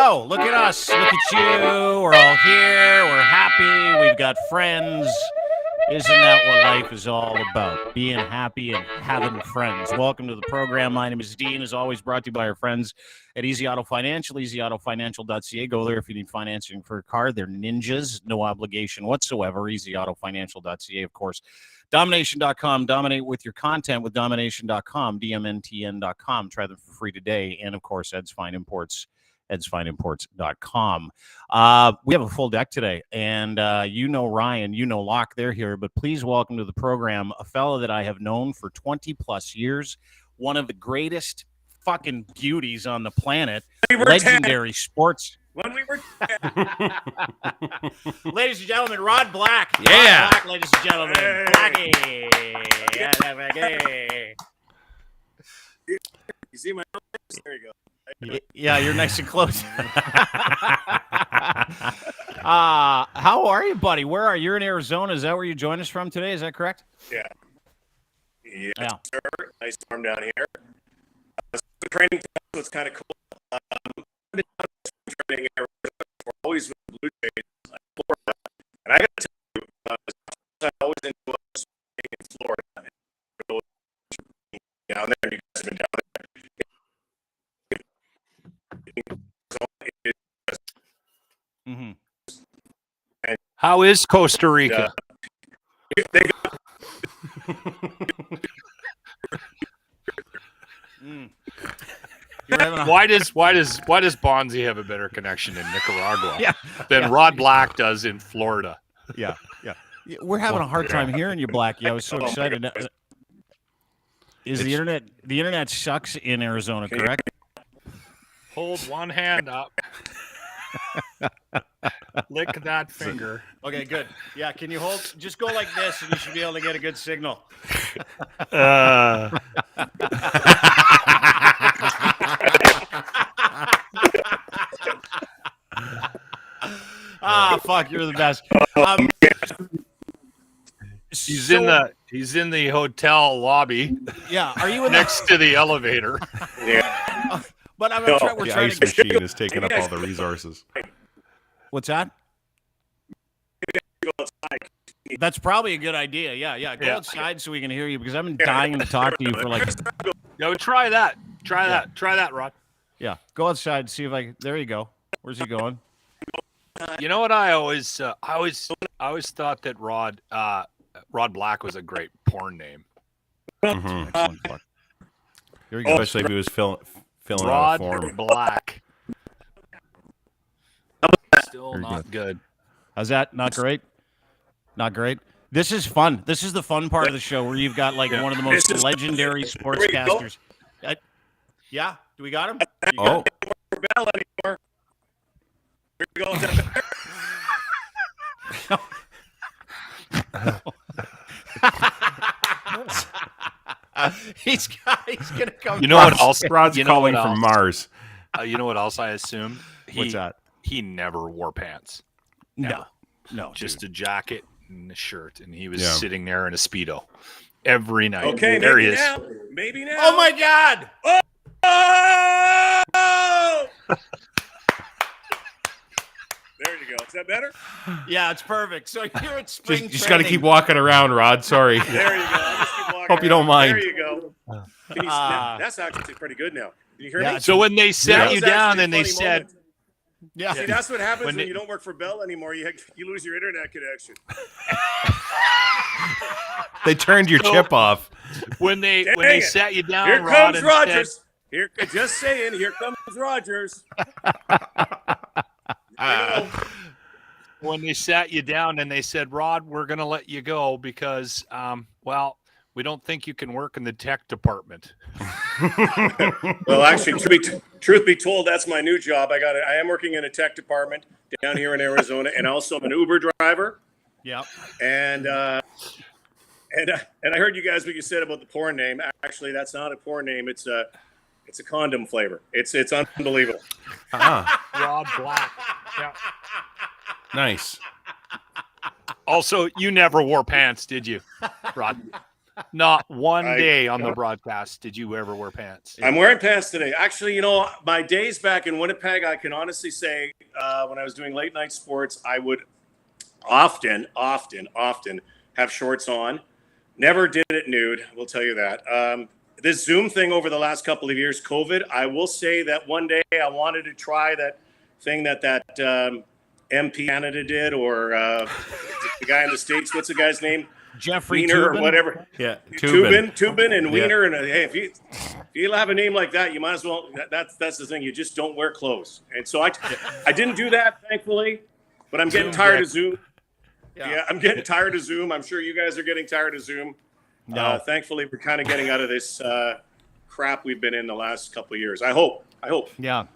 go. Look at us. Look at you. We're all here. We're happy. We've got friends. Isn't that what life is all about? Being happy and having friends. Welcome to the program. My name is Dean. As always, brought to you by our friends at Easy Auto Financial, easyautofinancial.ca. Go there if you need financing for a car. They're ninjas. No obligation whatsoever. Easyautofinancial.ca, of course. Domination.com. Dominate with your content with Domination.com, DMNTN.com. Try them for free today. And, of course, Ed's Fine Imports. edsfineimports.com. We have a full deck today, and you know Ryan, you know Locke, they're here, but please welcome to the program a fellow that I have known for 20 plus years, one of the greatest fucking beauties on the planet, legendary sports. When we were Ladies and gentlemen, Rod Black. Yeah. Rod Black, ladies and gentlemen. Hey. Blackie. Yeah. You see my nose? There you go. Yeah, you're nice and close. How are you, buddy? Where are you? You're in Arizona. Is that where you join us from today? Is that correct? Yeah. Yes, Yeah. sir. Nice farm down here. The training camp was kind of cool. Training in Arizona. We're always with the Blue Jays, like Florida. And I got to tell you, I always enjoy staying in Florida. Down there, you guys have been down there. Mm-hmm. How is Costa Rica? They got Why does Bonzi have a better connection in Nicaragua Yeah. than Yeah. Rod Black does in Florida? Yeah. We're having a hard time hearing you, Blackie. I was so excited. Is the internet sucks in Arizona, correct? Hold one hand up. Lick that finger. Okay, good. Yeah, can you hold? Just go like this, and you should be able to get a good signal. Fuck, you're the best. He's in the hotel lobby. Yeah, are you in next to the elevator? yeah. But I'm No. we're The trying ice to. machine is taking up all the resources. What's that? Go outside. That's probably a good idea. Yeah. Go Yeah. outside so we can hear you because I've been dying to talk to you for like. Yo, try that. Try that, Rod. Yeah, go outside and see if I. There you go. Where's he going? You know what? I always thought that Rod Black was a great porn name. Mhm. Excellent. Fuck. Here we go. Especially if he was filling out a Rod form. Black. Still not good. How's that? Not great. Not great. This is fun. This is the fun part of the show where you've got like one of the most This is- legendary Here we go. sportscasters. Yeah, do we got him? You got Oh, him? For Bell anymore. Here we go. He's gonna come. You know what else? Rod's you know calling what from else? Mars. You know what else I assume? What's that? He never wore pants. No, Just a jacket and a shirt, and he was Yeah. sitting there in a Speedo every night. Okay, there he maybe is. now. Maybe now. Oh my God! Oh! There you go. Is that better? Yeah, it's perfect. So you're at spring. Just got to training. keep walking around, Rod. Sorry. There you go. I'll just keep walking Hope you don't around. mind. There you go. Can you, that's actually pretty good now. Can you hear Yeah, me? So when they sat That you was down actually and a they funny said, moment. Yeah. See, that's what happens When when they- you don't work for Bell anymore. You lose your internet connection. They turned your chip off. when they Dang when they it. sat you down, Here Rod, comes and Rogers. Just saying. Here comes Rogers. when they sat you down and they said, Rod, we're going to let you go because, we don't think you can work in the tech department. Well, actually, truth be told, that's my new job. I am working in a tech department down here in Arizona, and also I'm an Uber driver. Yeah. And I heard you guys what you said about the porn name. Actually, that's not a porn name. It's a condom flavor. It's unbelievable. Rod Black. Yeah. Nice. Also, you never wore pants, did you, Rod? Not one I- day on the broadcast did you ever wear pants. I'm wearing pants today. Actually, my days back in Winnipeg, I can honestly say when I was doing late night sports, I would often have shorts on. Never did it nude, we'll tell you that. This Zoom thing over the last couple of years, COVID, I will say that one day I wanted to try that thing that MP Canada did, or the guy in the States, what's the guy's name? Jeffrey Wiener Tubin? or whatever. Yeah, Tubin and Wiener. Yeah. And hey, if you have a name like that, you might as well. That's the thing. You just don't wear clothes. And so I didn't do that, thankfully. But I'm getting tired of Zoom. Yeah, I'm getting tired of Zoom. I'm sure you guys are getting tired of Zoom. No. Thankfully, we're kind of getting out of this crap we've been in the last couple of years. I hope. Yeah.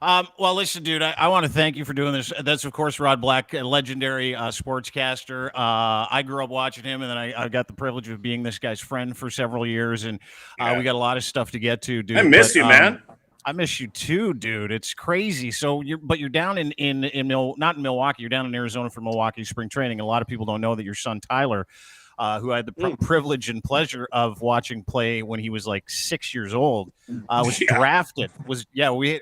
Well, listen, dude, I want to thank you for doing this. That's, of course, Rod Black, a legendary sportscaster. I grew up watching him, and then I got the privilege of being this guy's friend for several years, and we got a lot of stuff to get to, dude. I miss you, man. I miss you too, dude. It's crazy. So you're down not in Milwaukee. You're down in Arizona for Milwaukee spring training. And a lot of people don't know that your son Tyler, who I had the privilege and pleasure of watching play when he was like 6 years old, was drafted.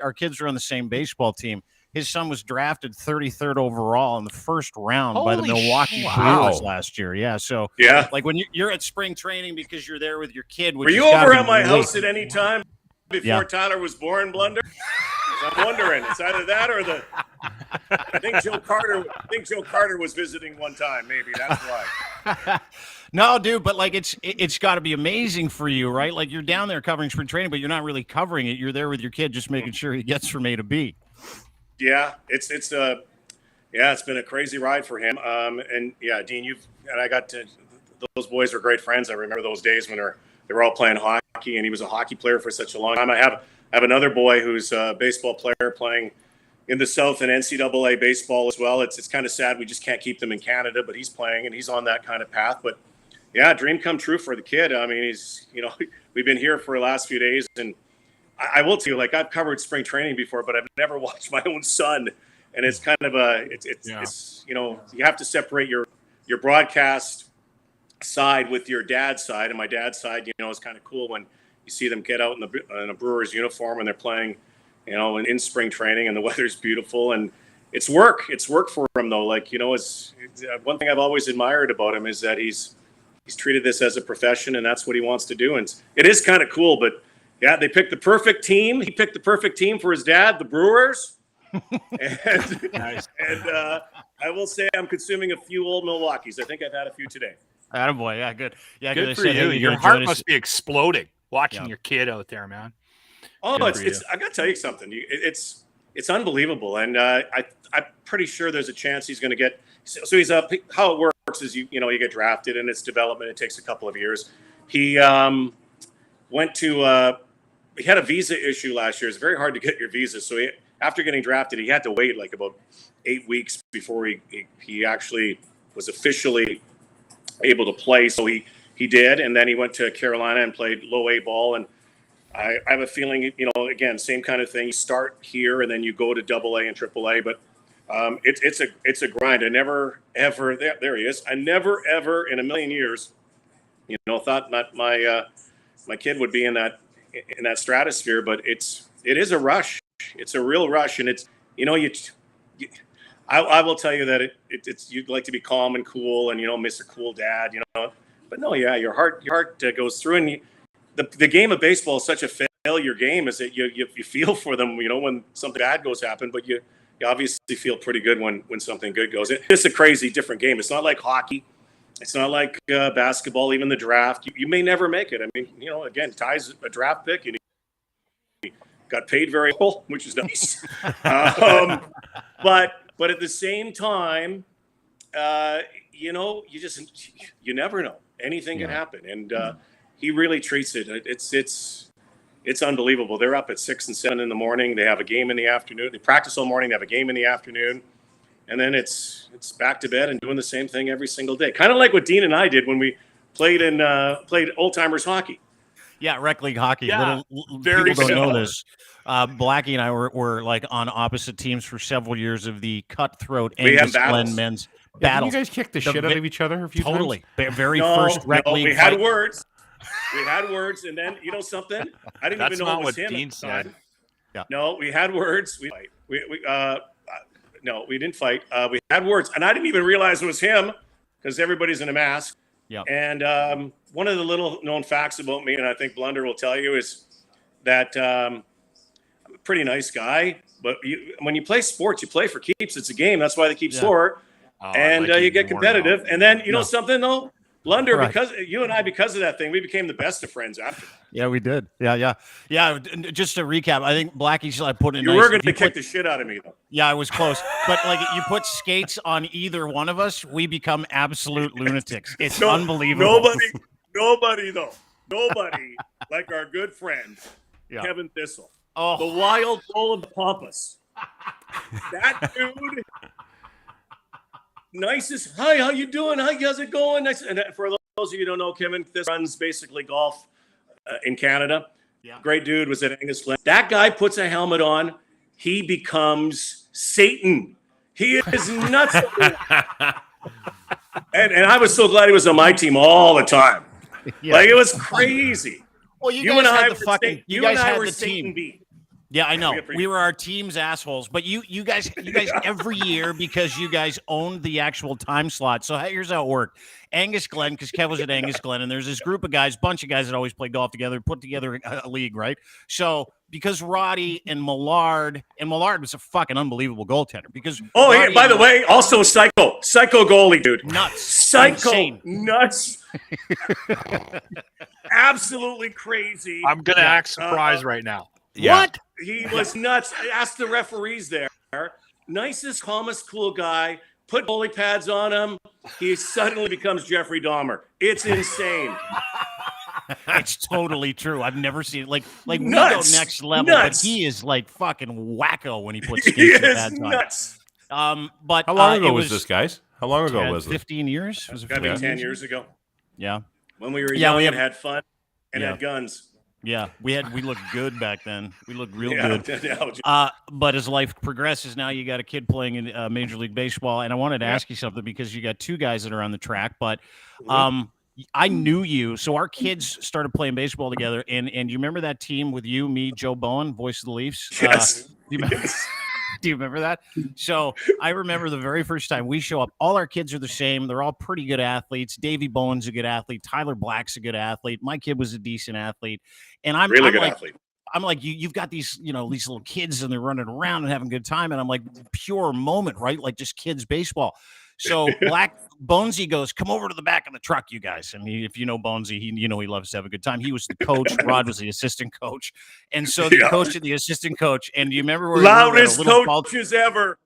Our kids were on the same baseball team. His son was drafted 33rd overall in the first round by the Milwaukee Brewers last year. Yeah, so like when you're at spring training because you're there with your kid. Were you over at my house at any time before Tyler was born, Blunder? I'm wondering. It's either that or I think Joe Carter was visiting one time. Maybe that's why. No, dude, but like it's got to be amazing for you, right? Like you're down there covering spring training, but you're not really covering it. You're there with your kid, just making sure he gets from A to B. Yeah, it's been a crazy ride for him. And yeah, Dean, I got to. Those boys were great friends. I remember those days when they were all playing hockey, and he was a hockey player for such a long time. I have another boy who's a baseball player playing in the South in NCAA baseball as well. It's kind of sad we just can't keep them in Canada, but he's playing and he's on that kind of path. But yeah, dream come true for the kid. I mean, we've been here for the last few days, and I will tell you, like I've covered spring training before, but I've never watched my own son, and it's kind of it's you have to separate your broadcast side with your dad's side, and my dad's side, is kind of cool when you see them get out in a Brewers uniform and they're playing, in spring training and the weather's beautiful and it's work. It's work for him though. Like, it's one thing I've always admired about him is that he's treated this as a profession and that's what he wants to do. And it is kind of cool, but yeah, they picked the perfect team. He picked the perfect team for his dad, the Brewers. And, Nice. And I will say I'm consuming a few old Milwaukees. I think I've had a few today. Attaboy. Yeah, good. Yeah, Good for you. Your heart must be exploding watching your kid out there, man. Oh, it's I got to tell you something. It's unbelievable, and I'm pretty sure there's a chance he's going to get. So he's how it works is you get drafted and it's development. It takes a couple of years. He went to he had a visa issue last year. It's very hard to get your visa. So after getting drafted, he had to wait like about 8 weeks before he actually was officially able to play. So he did, and then he went to Carolina and played low A ball. And I have a feeling, again, same kind of thing. You start here and then you go to Double A and Triple A, but it's a grind. I never ever there he is. I never ever in a million years, thought that my kid would be in that stratosphere. But it is a rush. It's a real rush, and it's I will tell you that it's you'd like to be calm and cool and miss a cool dad, but no, yeah, your heart goes through, and the game of baseball is such a failure game. Is that you feel for them, when something bad goes happen, but you obviously feel pretty good when something good goes. It's a crazy different game. It's not like hockey. It's not like basketball, even the draft. You may never make it. I mean, again, Ty's a draft pick, and he got paid very well, which is nice. But at the same time, you never know. Anything can happen, and he really treats it. It's unbelievable. They're up at 6 and 7 in the morning. They have a game in the afternoon. They practice all morning. They have a game in the afternoon, and then it's back to bed and doing the same thing every single day. Kind of like what Dean and I did when we played old timers hockey. Yeah, rec league hockey. Yeah, Very people don't know this. Blackie and I were like on opposite teams for several years of the cutthroat Angus Glen men's Didn't battles. you guys kick the shit out of each other a few times? Totally. Very first rec league. We had words. We had words, and then you know something? I didn't That's even know not it was what him Dean at the time. said. Yeah. No, we had words. No, we didn't fight. We had words, and I didn't even realize it was him because everybody's in a mask. Yeah. And one of the little known facts about me, and I think BLundell will tell you, is that I'm a pretty nice guy. But when you play sports, you play for keeps. It's a game. That's why they keep score. Oh, And you get competitive. now. And then you know something though, BLundell, Right. because you and I, because of that thing, we became the best of friends after. Yeah, we did. Yeah. Just to recap, I think Blackie put it. You were going to kick the shit out of me though. Yeah, I was close. But like you put skates on either one of us, we become absolute lunatics. It's unbelievable. Nobody though. Nobody like our good friend, Kevin Thistle. Oh, The wild bull of the Pampas. That dude. Nicest. Hi, how you doing? How's it going? Nice. And for those of you who don't know, Kevin, this runs basically golf in Canada. Yeah. Great dude, was at Angus Glen. That guy puts a helmet on, he becomes Satan. He is nuts. and I was so glad he was on my team all the time. yeah. Like it was crazy. Well, you and guys I had the were fucking. Satan- You and guys I had were the Satan team. beat. Yeah, I know. Forget We were our team's assholes, but you guys every year because you guys owned the actual time slot. So here's how it worked. Angus Glen, because Kev was at Angus Glen, and there's this group of guys, bunch of guys that always play golf together, put together a league, right? So because Roddy and Millard was a fucking unbelievable goaltender. Because Hey, by the way, also psycho goalie, dude. nuts, Psycho, insane. nuts. Absolutely crazy. I'm gonna act surprised right now. Yeah. What? He was nuts. I asked the referees there. Nicest, calmest, cool guy. Put goalie pads on him. He suddenly becomes Jeffrey Dahmer. It's insane. It's totally true. I've never seen it. Like we go Nuts. next level, Nuts. but he is like fucking wacko when he puts He skates and is pads on. nuts. But How long it ago was this, guys? How long ago 10, was this? 15 years? Was it Gotta be 15 10 years ago. Yeah. When we were Yeah, young we and have- had fun and Yeah. had guns. Yeah. We looked good back then. We looked real Yeah, good. yeah. But as life progresses, now you got a kid playing in Major League Baseball. And I wanted to ask you something because you got two guys that are on the track, but I knew you. So our kids started playing baseball together. And you remember that team with you, me, Joe Bowen, voice of the Leafs? Yes. Do you remember? Do you remember that? So I remember the very first time we show up, all our kids are the same. They're all pretty good athletes. Davey Bowen's a good athlete. Tyler Black's a good athlete. My kid was a decent athlete. And I'm Really good like, athlete. I'm like, you've got these, these little kids and they're running around and having a good time. And I'm like, pure moment, right? Like just kids baseball. So Black Bonesy goes, come over to the back of the truck, you guys. And if you know Bonesy, he loves to have a good time. He was the coach. Rod was the assistant coach. And so the coach and the assistant coach. And do you remember where Loudest we were at a little coaches ever.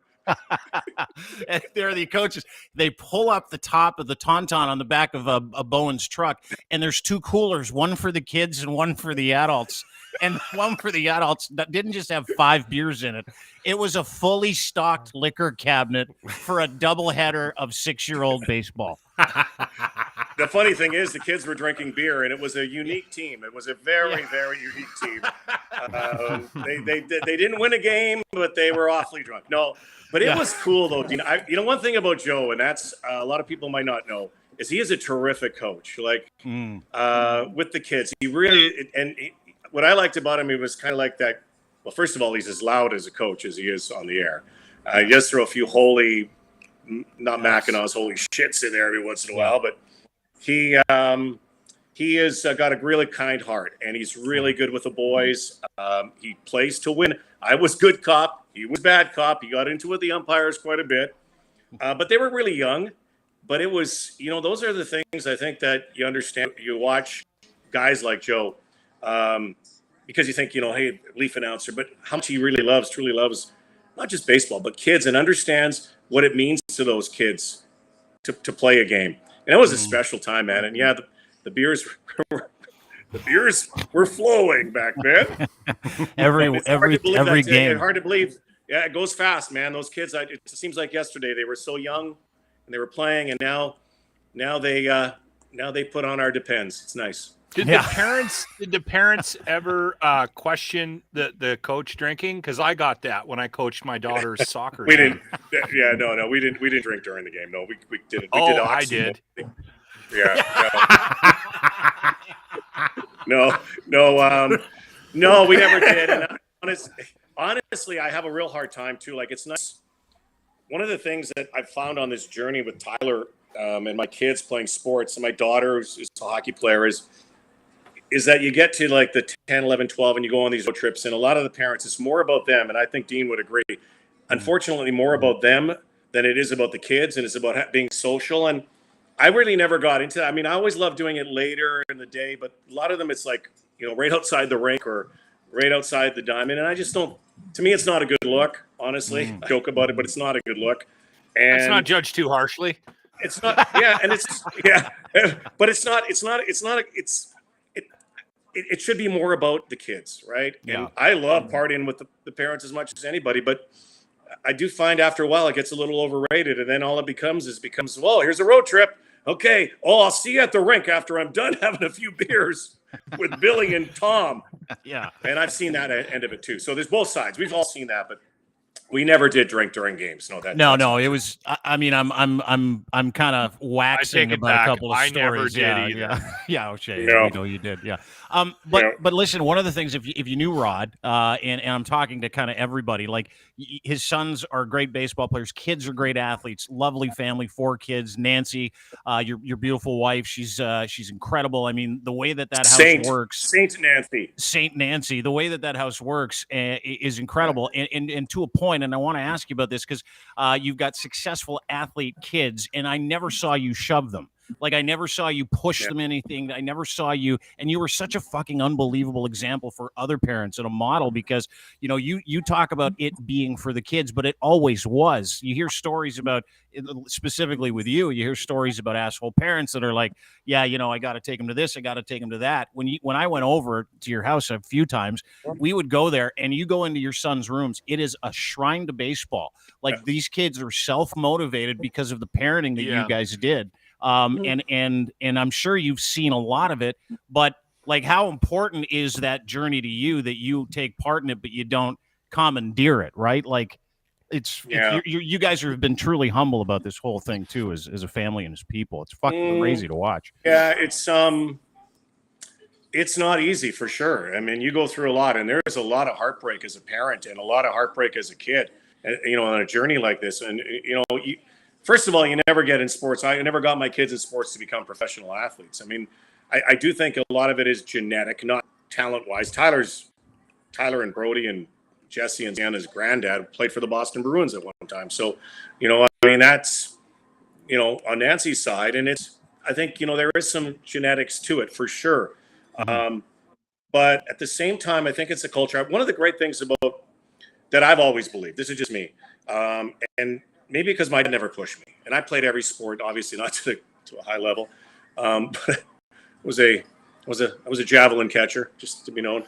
and there are the coaches. They pull up the top of the tauntaun on the back of a Bowen's truck, and there's two coolers, one for the kids and one for the adults. And one for the adults that didn't just have 5 beers in it. It was a fully stocked liquor cabinet for a doubleheader of 6-year-old baseball. The funny thing is, the kids were drinking beer, and it was a unique team. It was a very, very unique team. They didn't win a game, but they were awfully drunk. No, but it was cool though, Dean. One thing about Joe, and that's a lot of people might not know, is he is a terrific coach. Like with the kids, he really what I liked about him, he was kind of like that. Well, first of all, he's as loud as a coach as he is on the air. He does throw a few holy, not Mackinaw's holy shits in there every once in a while, but he has got a really kind heart, and he's really good with the boys. He plays to win. I was good cop. He was bad cop. He got into it with the umpires quite a bit, but they were really young. But it was, those are the things I think that you understand. You watch guys like Joe. Because you think, hey, Leaf announcer, but how much he really truly loves, not just baseball, but kids, and understands what it means to those kids to play a game. And it was a special time, man. And yeah, the beers were flowing back then. every game. Hard to believe. Yeah, it goes fast, man. Those kids, it seems like yesterday they were so young and they were playing, and now they put on our Depends. It's nice. Did the parents ever question the coach drinking? Because I got that when I coached my daughter's soccer. We team. didn't. Yeah, no, we didn't drink during the game. No, we didn't. We Oh, did I oxy. did. Yeah. No, we never did. And honestly, I have a real hard time too. Like, it's nice. One of the things that I've found on this journey with Tyler and my kids playing sports, and my daughter who's a hockey player, is that you get to like the 10, 11, 12, and you go on these road trips, and a lot of the parents, it's more about them, and I think Dean would agree. Unfortunately, more about them than it is about the kids, and it's about being social. And I really never got into that. I mean, I always loved doing it later in the day, but a lot of them, it's like, right outside the rink or right outside the diamond. And I just don't, to me, it's not a good look, honestly. I joke about it, but it's not a good look. And let's not judge too harshly. It's not, and it's, but it should be more about the kids, right? Yeah. And I love partying with the parents as much as anybody, but I do find after a while it gets a little overrated, and then all it becomes, well, here's a road trip. Okay, I'll see you at the rink after I'm done having a few beers with Billy and Tom. Yeah. And I've seen that end of it too. So there's both sides. We've all seen that, but we never did drink during games. No, it was. I mean, I'm kind of waxing about a couple of stories. I never did either. Yeah, O'Shea. No. We know you did. Yeah. But listen, one of the things, if you knew Rod, and I'm talking to kind of everybody, like his sons are great baseball players, kids are great athletes, lovely family, 4 kids. Nancy, your beautiful wife, she's incredible. I mean, the way that house works, Saint Nancy, the way that house works is incredible, and to a point. And I want to ask you about this because you've got successful athlete kids, and I never saw you shove them. Like, I never saw you push them anything. I never saw you, and you were such a fucking unbelievable example for other parents and a model, because you talk about it being for the kids, but it always was. You hear stories about, specifically with you hear stories about asshole parents that are like, yeah, I got to take them to this, I got to take them to that. When I went over to your house a few times, we would go there, and you go into your son's rooms, it is a shrine to baseball. Like, these kids are self-motivated because of the parenting that you guys did. And I'm sure you've seen a lot of it, but like, how important is that journey to you that you take part in it, but you don't commandeer it, right? Like, you guys have been truly humble about this whole thing too, as a family and as people. It's fucking crazy to watch. Yeah, it's not easy for sure. I mean, you go through a lot, and there's a lot of heartbreak as a parent and a lot of heartbreak as a kid, on a journey like this. And, first of all, you never get in sports. I never got my kids in sports to become professional athletes. I mean, I do think a lot of it is genetic, not talent-wise. Tyler and Brody and Jesse and Anna's granddad played for the Boston Bruins at one time. So, I mean, that's, on Nancy's side. And I think, there is some genetics to it for sure. But at the same time, I think it's a culture. One of the great things about that I've always believed, this is just me, and maybe because my dad never pushed me, and I played every sport, obviously not to a high level, but I was a javelin catcher, just to be known.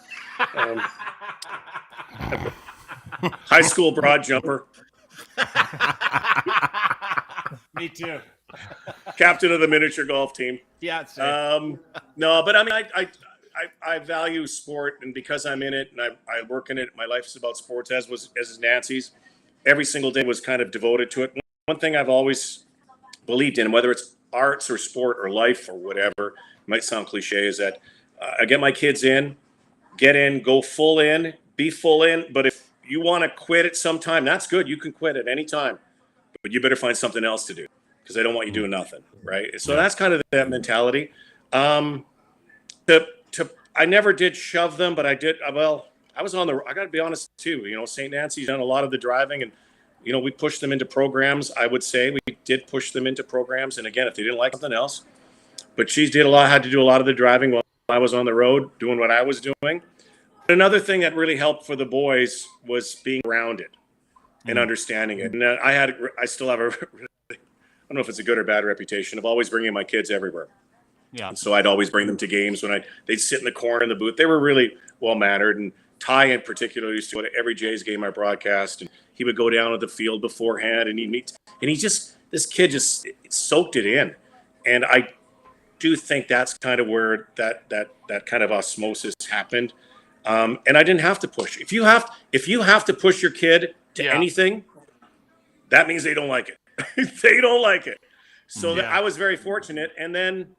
High school broad jumper. Me too. Captain of the miniature golf team. Yeah. No, but I mean, I value sport, and because I'm in it and I work in it, my life is about sports, as is Nancy's. Every single day was kind of devoted to it. One thing I've always believed in, whether it's arts or sport or life or whatever, it might sound cliche, is that I get my kids get in, go full in, be full in. But if you want to quit at some time, that's good. You can quit at any time, but you better find something else to do, because I don't want you doing nothing, right? So that's kind of that mentality. I never did shove them, but I did. Well, I was I got to be honest too. St. Nancy's done a lot of the driving, and we pushed them into programs. I would say we did push them into programs, and again, if they didn't like something else, but she had to do a lot of the driving while I was on the road doing what I was doing. But another thing that really helped for the boys was being around it and understanding it. And I still have I don't know if it's a good or bad reputation of always bringing my kids everywhere. Yeah. And so I'd always bring them to games when they'd sit in the corner in the booth. They were really well mannered, and Ty in particular used to go to every Jays game I broadcast, and he would go down to the field beforehand, and this kid just soaked it in. And I do think that's kind of where that kind of osmosis happened. And I didn't have to push. If you have to push your kid to anything, that means they don't like it. They don't like it. So I was very fortunate. And then,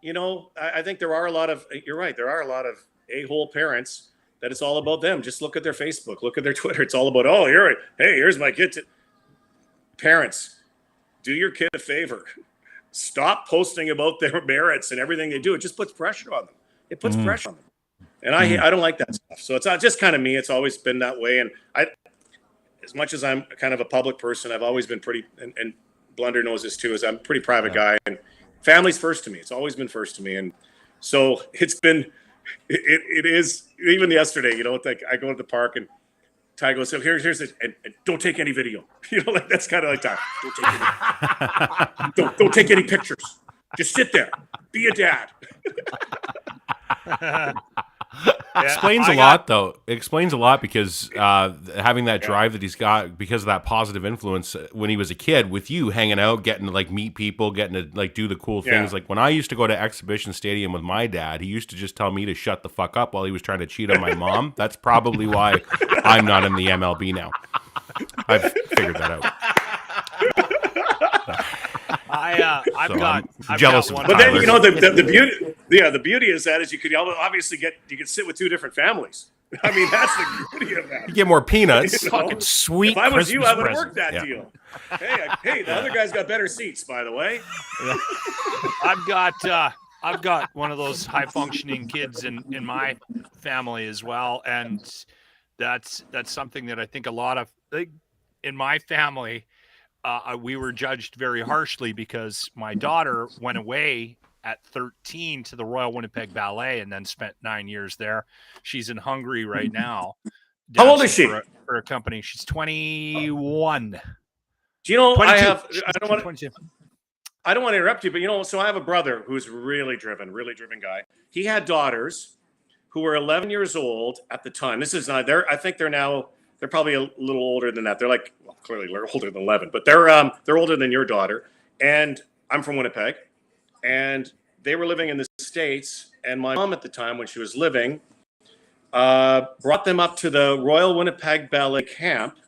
I think there are a lot of, you're right, there are a lot of a-hole parents that it's all about them. Just look at their Facebook, look at their Twitter. It's all about, here's my kid. Parents, do your kid a favor. Stop posting about their merits and everything they do. It just puts pressure on them. It puts pressure on them. And I don't like that stuff. So it's not just kind of me. It's always been that way. And as much as I'm kind of a public person, I've always been pretty, and BLundell knows this too, is I'm a pretty private guy, and family's first to me. It's always been first to me. And so it's been, it is, even yesterday, like I go to the park and Ty goes, so here's it, and don't take any video. Like that's kind of like Ty. Don't take any pictures. Just sit there. Be a dad. Explains a lot, though. It explains a lot because having that drive that he's got because of that positive influence when he was a kid with you hanging out, getting to meet people, getting to do the cool things. Like when I used to go to Exhibition Stadium with my dad, he used to just tell me to shut the fuck up while he was trying to cheat on my mom. That's probably why I'm not in the MLB now. I've figured that out. I've got jealous got of one. But then the beauty, the beauty is that you could obviously you could sit with two different families. I mean, that's the beauty of that. You get more peanuts. Fucking sweet. If I was Christmas you, I would present. work that deal. Hey, the other guy's got better seats, by the way. I've got one of those high functioning kids in my family as well, and that's something that I think a lot of in my family. We were judged very harshly because my daughter went away at 13 to the Royal Winnipeg Ballet and then spent 9 years there. She's in Hungary right now. How old is she? For a company. She's 21. Do you know, 22. I don't want to interrupt you, but so I have a brother who's really driven guy. He had daughters who were 11 years old at the time. This is not, I think they're probably a little older than that. They're clearly they're older than 11, but they're older than your daughter. And I'm from Winnipeg, and they were living in the States. And my mom at the time, when she was living, brought them up to the Royal Winnipeg Ballet Camp.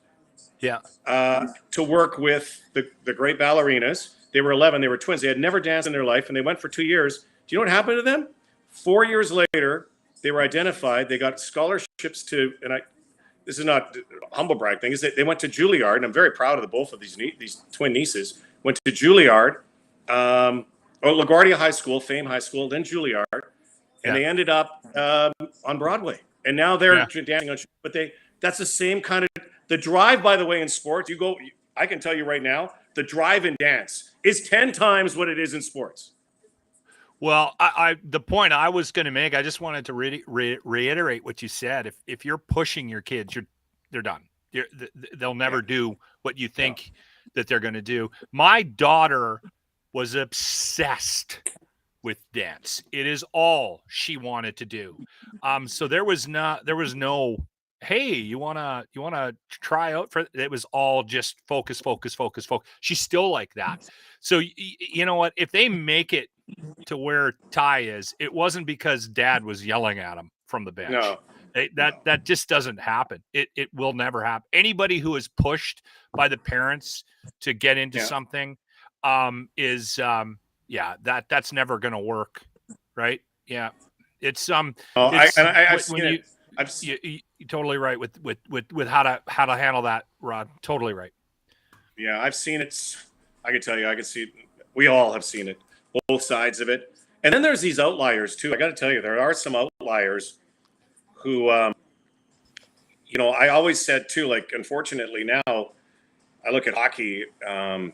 Yeah. To work with the great ballerinas. They were 11. They were twins. They had never danced in their life, and they went for 2 years. Do you know what happened to them? 4 years later, they were identified. They got scholarships this is not a humble brag thing, is that they went to Juilliard, and I'm very proud of the both of these twin nieces, went to Juilliard, LaGuardia High School, Fame High School, then Juilliard, and they ended up on Broadway. And now they're dancing on, but that's the same kind of, the drive, by the way, in sports, I can tell you right now, the drive in dance is 10 times what it is in sports. Well, the point I was going to make, I just wanted to reiterate what you said. If you're pushing your kids, they're done. They'll never do what you think that they're going to do. My daughter was obsessed with dance. It is all she wanted to do. So there was no, hey, you wanna try out for it? Was all just focus. She's still like that. So you know what? If they make it to where Ty is, it wasn't because Dad was yelling at him from the bench. No. That just doesn't happen. It will never happen. Anybody who is pushed by the parents to get into something that's never going to work, right? Yeah, it's you're totally right with how to handle that, Rod. Totally right. Yeah, I've seen it. I can tell you, I can see it. We all have seen it, both sides of it. And then there's these outliers too. I got to tell you, there are some outliers who, I always said too, unfortunately now I look at hockey, the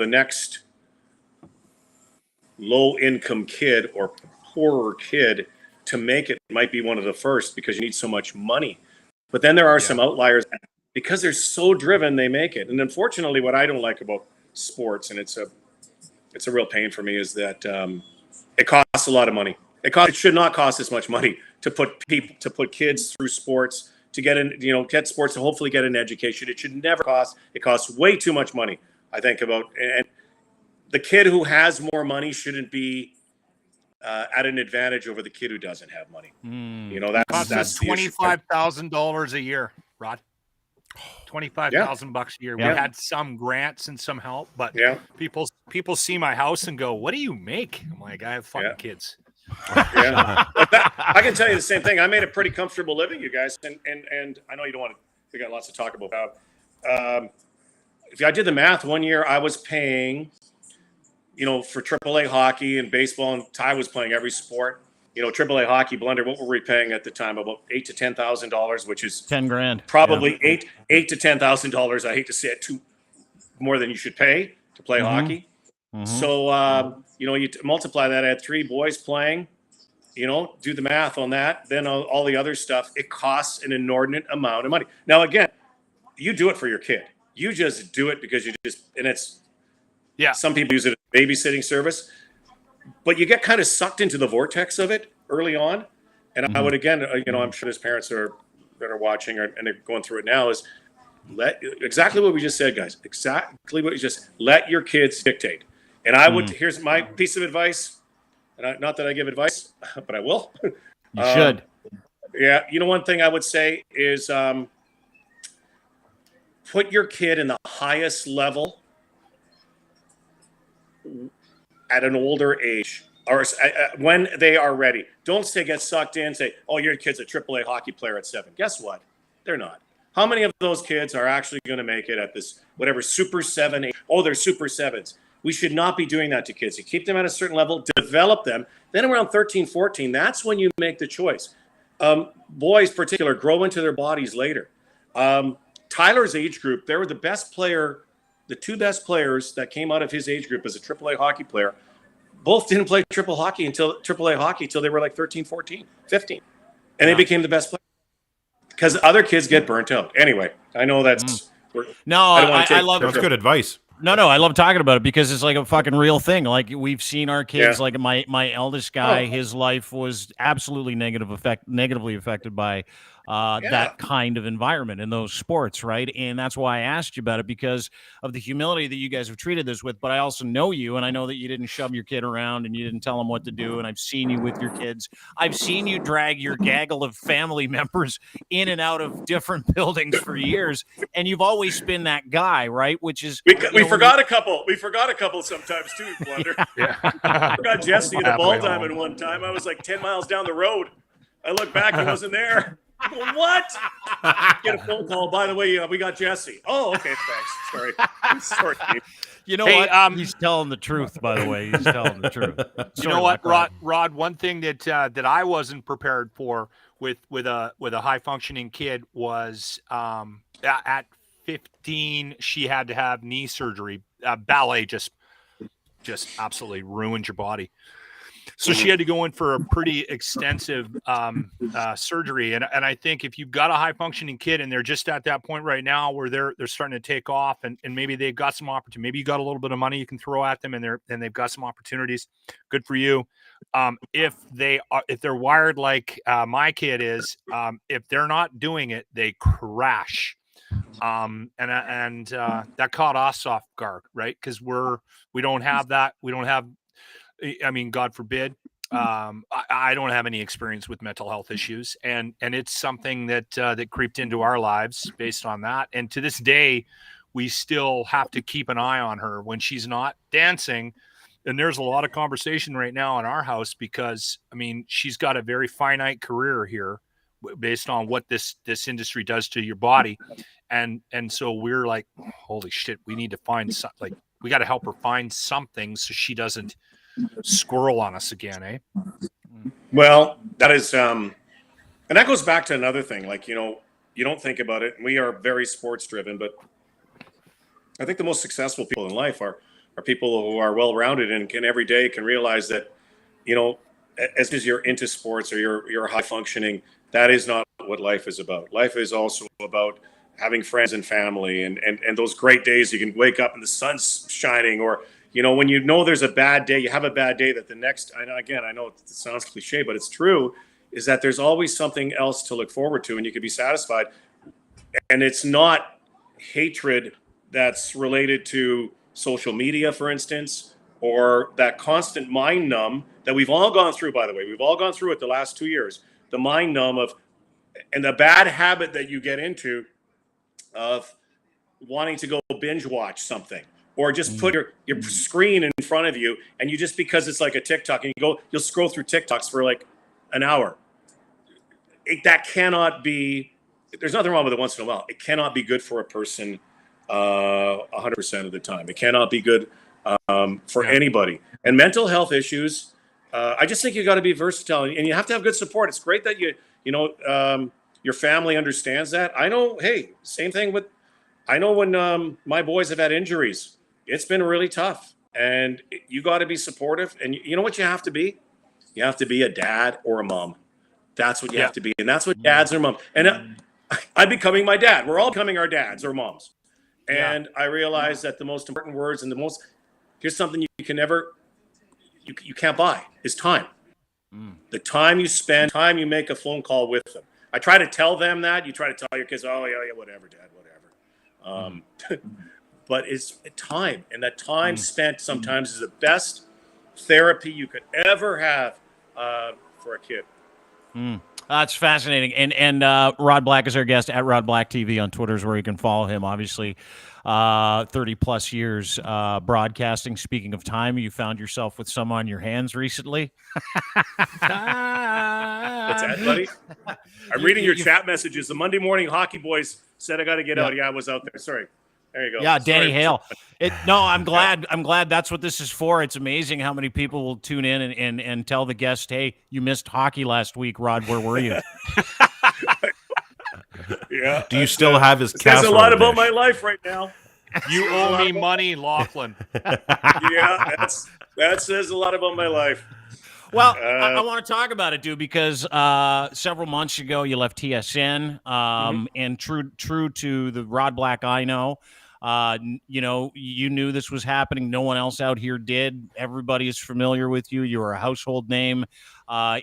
next low income kid or poorer kid to make it might be one of the first because you need so much money. But then there are some outliers because they're so driven, they make it. And unfortunately, what I don't like about sports, and it's a real pain for me, is that it costs a lot of money. It should not cost this much money to put kids through sports, to get get sports, to hopefully get an education. It should never cost. It costs way too much money, I think, and the kid who has more money shouldn't be at an advantage over the kid who doesn't have money. That's $25,000 a year, Rod. $25,000 a year. Yeah. We had some grants and some help, but Yeah. people see my house and go, "What do you make?" I'm like, "I have fucking kids." Yeah. But I can tell you the same thing. I made a pretty comfortable living, you guys, and I know you don't want to. We got lots to talk about. If I did the math, one year I was paying, for AAA hockey and baseball, and Ty was playing every sport. AAA hockey, BLundell, what were we paying at the time? About $8,000 to $10,000, which is $10,000. probably $8,000 to $10,000. I hate to say it, more than you should pay to play hockey. So you multiply that. I had 3 boys playing. Do the math on that. Then all the other stuff. It costs an inordinate amount of money. Now, again, you do it for your kid. You just do it because it's. Yeah. Some people use it as a babysitting service. But you get kind of sucked into the vortex of it early on. And I would, again, I'm sure there's parents that are watching and they're going through it now, is exactly what we just said, guys. Exactly what you just let your kids dictate. And I would, here's my piece of advice. And not that I give advice, but I will. You should. Yeah. One thing I would say is put your kid in the highest level at an older age, or when they are ready. Don't get sucked in, say, oh, your kid's a AAA hockey player at 7. Guess what? They're not. How many of those kids are actually going to make it at this, whatever, Super 7, 8? Oh, they're Super 7s. We should not be doing that to kids. You keep them at a certain level, develop them. Then around 13, 14, that's when you make the choice. Boys, particular, grow into their bodies later. Tyler's age group, they were the best player. The 2 best players that came out of his age group as a AAA hockey player, both didn't play AAA hockey until they were like 13, 14, 15. And they became the best players. Because other kids get burnt out. Anyway, I know that's... I love That's good advice. No, I love talking about it because it's like a fucking real thing. Like, we've seen our kids, like my eldest guy, his life was absolutely negatively affected by that kind of environment in those sports, right? And that's why I asked you about it, because of the humility that you guys have treated this with. But I also know you, and I know that you didn't shove your kid around and you didn't tell him what to do. And I've seen you with your kids. I've seen you drag your gaggle of family members in and out of different buildings for years, and you've always been that guy, right? Which is we forgot a couple. We forgot a couple sometimes too, BLundell. I forgot Jesse at the ball diamond one time. I was like 10 miles down the road. I look back, he wasn't there. What? Get a phone call. By the way, we got Jesse. Oh, okay. Thanks. Sorry. You know what? He's telling the truth. By the way, he's telling the truth. You know what, Rod? One thing that I wasn't prepared for with a high functioning kid was at 15 she had to have knee surgery. Ballet just absolutely ruined your body. So she had to go in for a pretty extensive surgery. And I think if you've got a high functioning kid and they're just at that point right now where they're starting to take off and maybe they've got some opportunity, maybe you got a little bit of money you can throw at them and they've got some opportunities. Good for you. If they're wired like my kid is, if they're not doing it, they crash. And that caught us off guard, right? Because we don't have that. We don't have. I mean, God forbid. I don't have any experience with mental health issues, and it's something that creeped into our lives based on that. And to this day, we still have to keep an eye on her when she's not dancing. And there's a lot of conversation right now in our house because, I mean, she's got a very finite career here based on what this industry does to your body. And so we're like, holy shit, we need to find something. Like, we got to help her find something so she doesn't squirrel on us again, eh? Well, that is, and that goes back to another thing. Like, you don't think about it. We are very sports driven, but I think the most successful people in life are people who are well-rounded and can every day can realize that, as soon as you're into sports or you're high functioning, that is not what life is about. Life is also about having friends and family and those great days you can wake up and the sun's shining, or when there's a bad day, you have a bad day, that the next, and again, I know it sounds cliche, but it's true, is that there's always something else to look forward to and you can be satisfied. And it's not hatred that's related to social media, for instance, or that constant mind numb that we've all gone through, by the way. We've all gone through it the last 2 years. The mind numb and the bad habit that you get into of wanting to go binge watch something, or just put your screen in front of you, and you just, because it's like a TikTok, and you'll scroll through TikToks for like an hour. That cannot be. There's nothing wrong with it once in a while. It cannot be good for a person 100% of the time. It cannot be good for anybody. And mental health issues, I just think you got to be versatile, and you have to have good support. It's great that your family understands that. I know. Hey, same thing with. I know when my boys have had injuries, it's been really tough, and you got to be supportive. And you know what you have to be? You have to be a dad or a mom. That's what you have to be, and that's what dads or moms. And I'm becoming my dad. We're all becoming our dads or moms. And I realized that the most important words and here's something you can never, you can't buy, is time. The time you spend, time you make a phone call with them. I try to tell them that. You try to tell your kids, oh, yeah, whatever, Dad, whatever. But it's time. And that time spent sometimes is the best therapy you could ever have for a kid. That's fascinating. And Rod Black is our guest at Rod Black TV on Twitter is where you can follow him. Obviously, 30 plus years broadcasting. Speaking of time, you found yourself with some on your hands recently. What's that, buddy? I'm reading your chat messages. The Monday Morning Hockey Boys said I got to get out. Yeah, I was out there. Sorry. There you go. Yeah, Danny Hale. I'm glad that's what this is for. It's amazing how many people will tune in and tell the guest, hey, you missed hockey last week, Rod. Where were you? Yeah. Do you still have his casserole? Says a lot about dish? my life right now. You owe me money, Lachlan. Yeah, that says a lot about my life. Well, I want to talk about it, dude, because several months ago you left TSN, and true to the Rod Black I know, you knew this was happening. No one else out here did. Everybody is familiar with you. You were a household name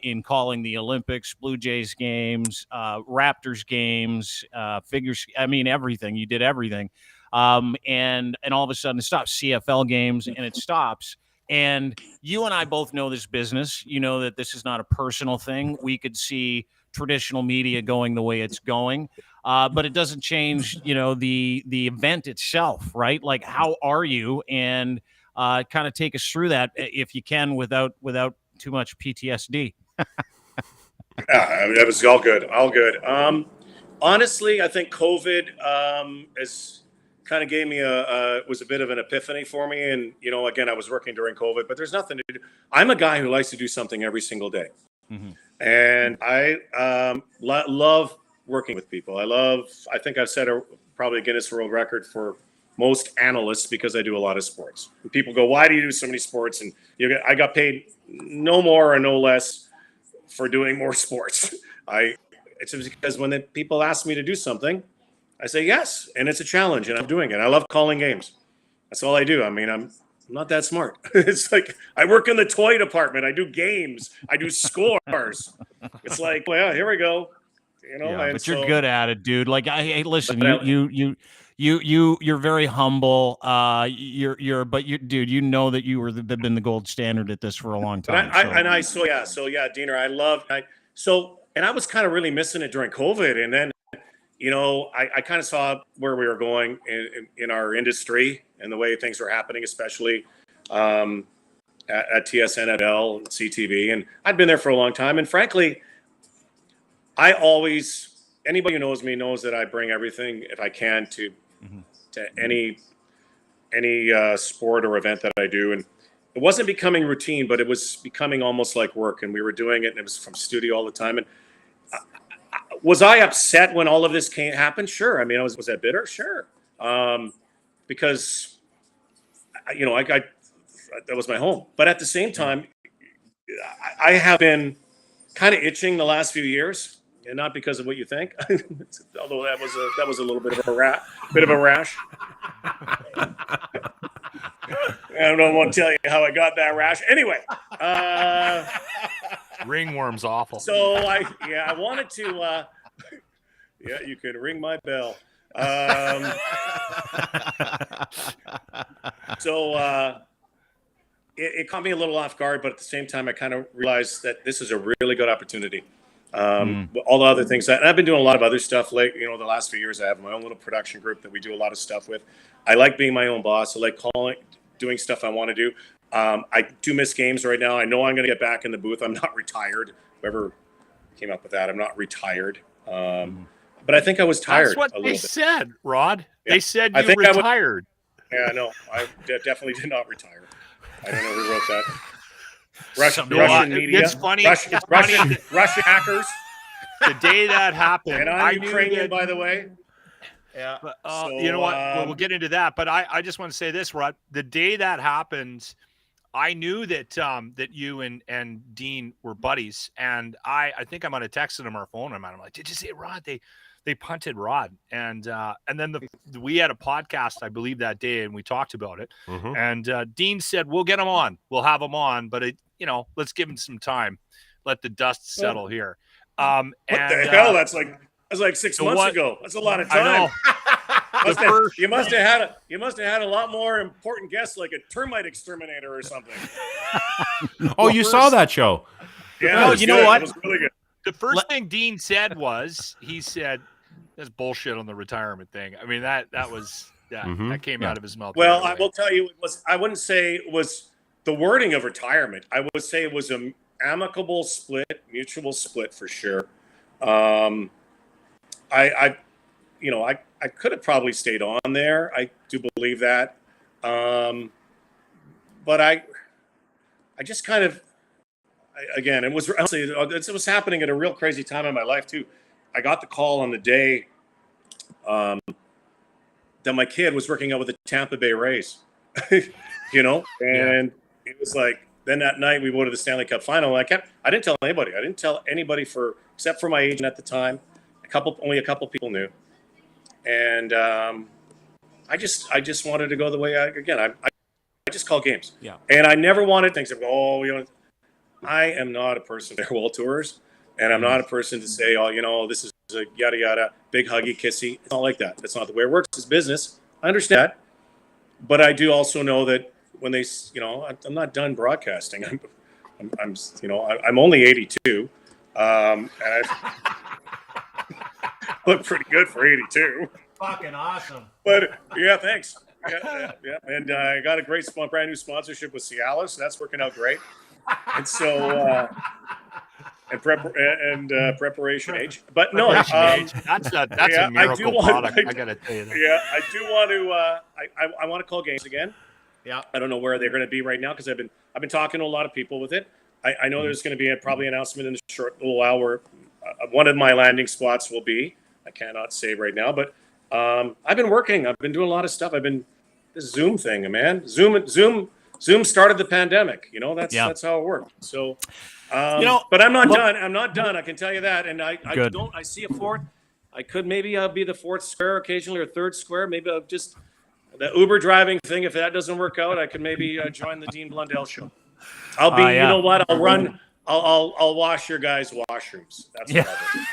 in calling the Olympics, Blue Jays games, Raptors games, figures. I mean, everything. You did everything. And all of a sudden it stops. CFL games, and it stops. And you and I both know this business. You know that this is not a personal thing. We could see traditional media going the way it's going, but it doesn't change, the event itself, right? Like, how are you? And kind of take us through that if you can, without too much PTSD. That was all good. All good. Honestly, I think COVID is kind of gave me was a bit of an epiphany for me. And, again, I was working during COVID, but there's nothing to do. I'm a guy who likes to do something every single day. And I love working with people. I think I've set probably a Guinness World Record for most analysts because I do a lot of sports. And people go, why do you do so many sports? And I got paid no more or no less for doing more sports. It's because when people ask me to do something, I say yes, and it's a challenge, and I'm doing it. I love calling games. That's all I do. I mean, I'm not that smart. It's like I work in the toy department. I do games. I do scores. It's like, well, here we go. But you're good at it, dude. Like, listen, you're very humble. Dude, you know that you've been the gold standard at this for a long time. Diener, and I was kind of really missing it during COVID, and then. I kind of saw where we were going in our industry and the way things were happening, especially at TSN, at L, and CTV. And I'd been there for a long time. And frankly, anybody who knows me knows that I bring everything, if I can, to any sport or event that I do. And it wasn't becoming routine, but it was becoming almost like work. And we were doing it, and it was from studio all the time. And was I upset when all of this happened? Sure. I mean, was that bitter? Sure. Because, that was my home. But at the same time, I have been kind of itching the last few years, and not because of what you think, although that was a little bit of a rash. I don't want to tell you how I got that rash. Anyway, ringworm's awful. So I wanted to. You can ring my bell. It caught me a little off guard, but at the same time, I kind of realized that this is a really good opportunity. All the other things. And I've been doing a lot of other stuff. Like, the last few years, I have my own little production group that we do a lot of stuff with. I like being my own boss. I like doing stuff I want to do. I do miss games right now. I know I'm going to get back in the booth. I'm not retired. Whoever came up with that, I'm not retired. But I think I was tired. That's what a they little bit. said, Rod. Yeah. They said I you think retired. Yeah, no, I definitely did not retire. I don't know who wrote that. Russian media. It's funny. Russian hackers. The day that happened, And I'm Ukrainian, by the way. Yeah. But, So, you know what? Well, we'll get into that. But I just want to say this, Rod. The day that happened, I knew that that you and Dean were buddies, and I think I might have texted him or phoned him, and I'm like, "Did you see Rod? They punted Rod," and then we had a podcast, I believe, that day, and we talked about it. And Dean said, "We'll get him on. We'll have him on, but let's give him some time, let the dust settle here." What the hell? That's like 6 months ago. That's a lot of time. You must have had a lot more important guests, like a termite exterminator or something. Oh, you saw that show? Yeah, you know what? It was really good. The first thing Dean said was, he said, "That's bullshit on the retirement thing." I mean, that was that came out of his mouth. Well, I will tell you, I wouldn't say it was the wording of retirement. I would say it was an amicable split, mutual split for sure. I could have probably stayed on there. I do believe that. But I just kind of, again, it was happening at a real crazy time in my life too. I got the call on the day that my kid was working out with the Tampa Bay Rays, and it was like, then that night we go to the Stanley Cup final. And I didn't tell anybody. I didn't tell anybody except for my agent at the time. Only a couple people knew. And I just wanted to go the way I just call games. Yeah. And I never wanted things to go, I am not a person there, World Tours, and I'm not a person to say, this is a yada yada, big huggy kissy. It's not like that. That's not the way it works. It's business. I understand that. But I do also know that when they, I'm not done broadcasting. I'm only 82. And I look pretty good for 82. Fucking awesome. But yeah, thanks. Yeah. And I got a great brand new sponsorship with Cialis, so that's working out great. And so Preparation H. But no, that's a miracle product. I gotta tell you that. Yeah, I do want to. I want to call games again. Yeah. I don't know where they're going to be right now because I've been talking to a lot of people with it. I know there's going to be probably an announcement in the short little while where one of my landing spots will be. I cannot say right now, but I've been working. I've been doing a lot of stuff. This Zoom thing, man. Zoom started the pandemic. That's how it worked. So, but I'm not done. I'm not done. I can tell you that. And I see a fourth. I could maybe be the fourth square occasionally or third square. Maybe I'll just the Uber driving thing. If that doesn't work out, I could maybe join the Dean BLundell show. I'll be. You know what? I'll run. I'll wash your guys' washrooms. That's what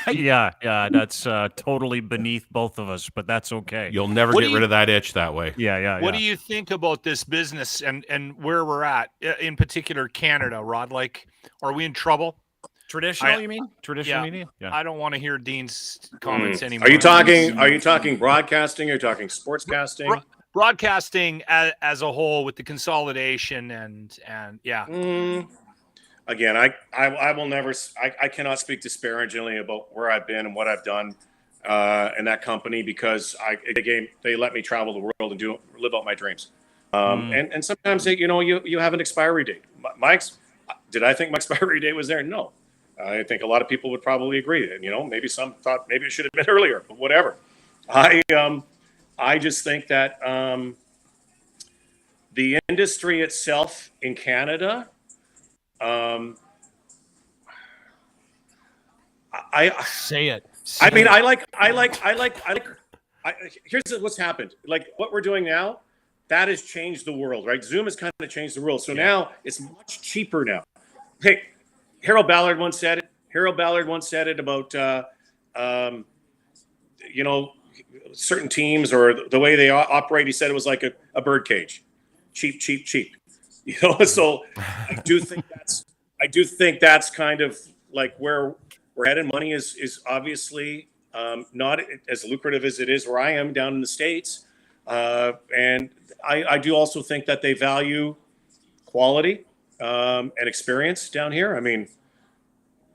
I'll do. Yeah. That's totally beneath both of us, but that's okay. You'll never get rid of that itch that way. Yeah. What do you think about this business and where we're at, in particular Canada, Rod? Like, are we in trouble? Traditional, you mean? Traditional media? Yeah. I don't want to hear Dean's comments anymore. Are you talking broadcasting? Are you talking sportscasting? Broadcasting as a whole with the consolidation and yeah. Again, I will never. I cannot speak disparagingly about where I've been and what I've done in that company because they let me travel the world and live out my dreams. And sometimes you have an expiry date. Did I think my expiry date was there? No. I think a lot of people would probably agree. And maybe some thought maybe it should have been earlier, but whatever. I just think that the industry itself in Canada. Say it. Here's what's happened. Like what we're doing now, that has changed the world, right? Zoom has kind of changed the world. So now it's much cheaper now. Hey, Harold Ballard once said it about, certain teams or the way they operate. He said it was like a bird cage, cheap. So I do think that's kind of like where we're headed. Money is obviously not as lucrative as it is where I am down in the States. And I do also think that they value quality and experience down here. I mean,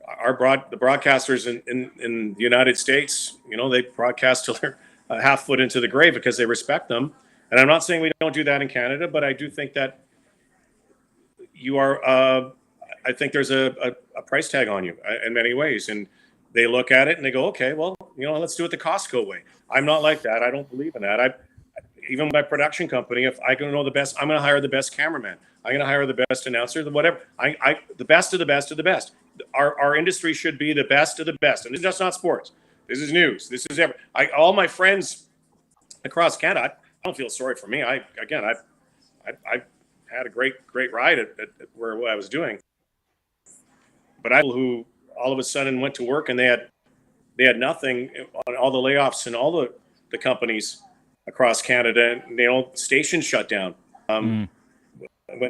the broadcasters in the United States, they broadcast till they're a half foot into the grave because they respect them. And I'm not saying we don't do that in Canada, but I do think that you are. I think there's a price tag on you in many ways, and they look at it and they go, okay, well, let's do it the Costco way. I'm not like that. I don't believe in that. Even my production company, if I can know the best, I'm going to hire the best cameraman. I'm going to hire the best announcer, whatever. The best of the best of the best. Our industry should be the best of the best, and this is just not sports. This is news. This is all my friends across Canada. I don't feel sorry for me. I had a great ride at where I was doing, but who all of a sudden went to work and they had nothing on all the layoffs and all the companies across Canada. And, stations shut down. When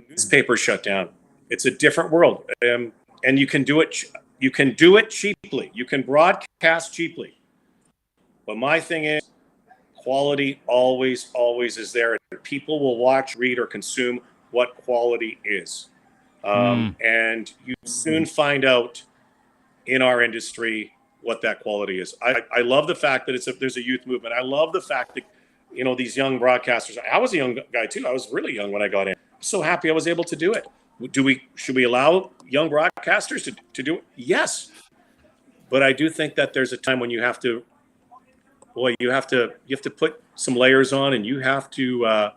newspapers shut down, it's a different world. And you can do it. You can do it cheaply. You can broadcast cheaply. But my thing is, quality always is there. People will watch, read, or consume what quality is. And you soon find out in our industry what that quality is. I love the fact that there's a youth movement. I love the fact that, these young broadcasters. I was a young guy too. I was really young when I got in. I'm so happy I was able to do it. Should we allow young broadcasters to do it? Yes. But I do think that there's a time when you have to put some layers on, and you have to I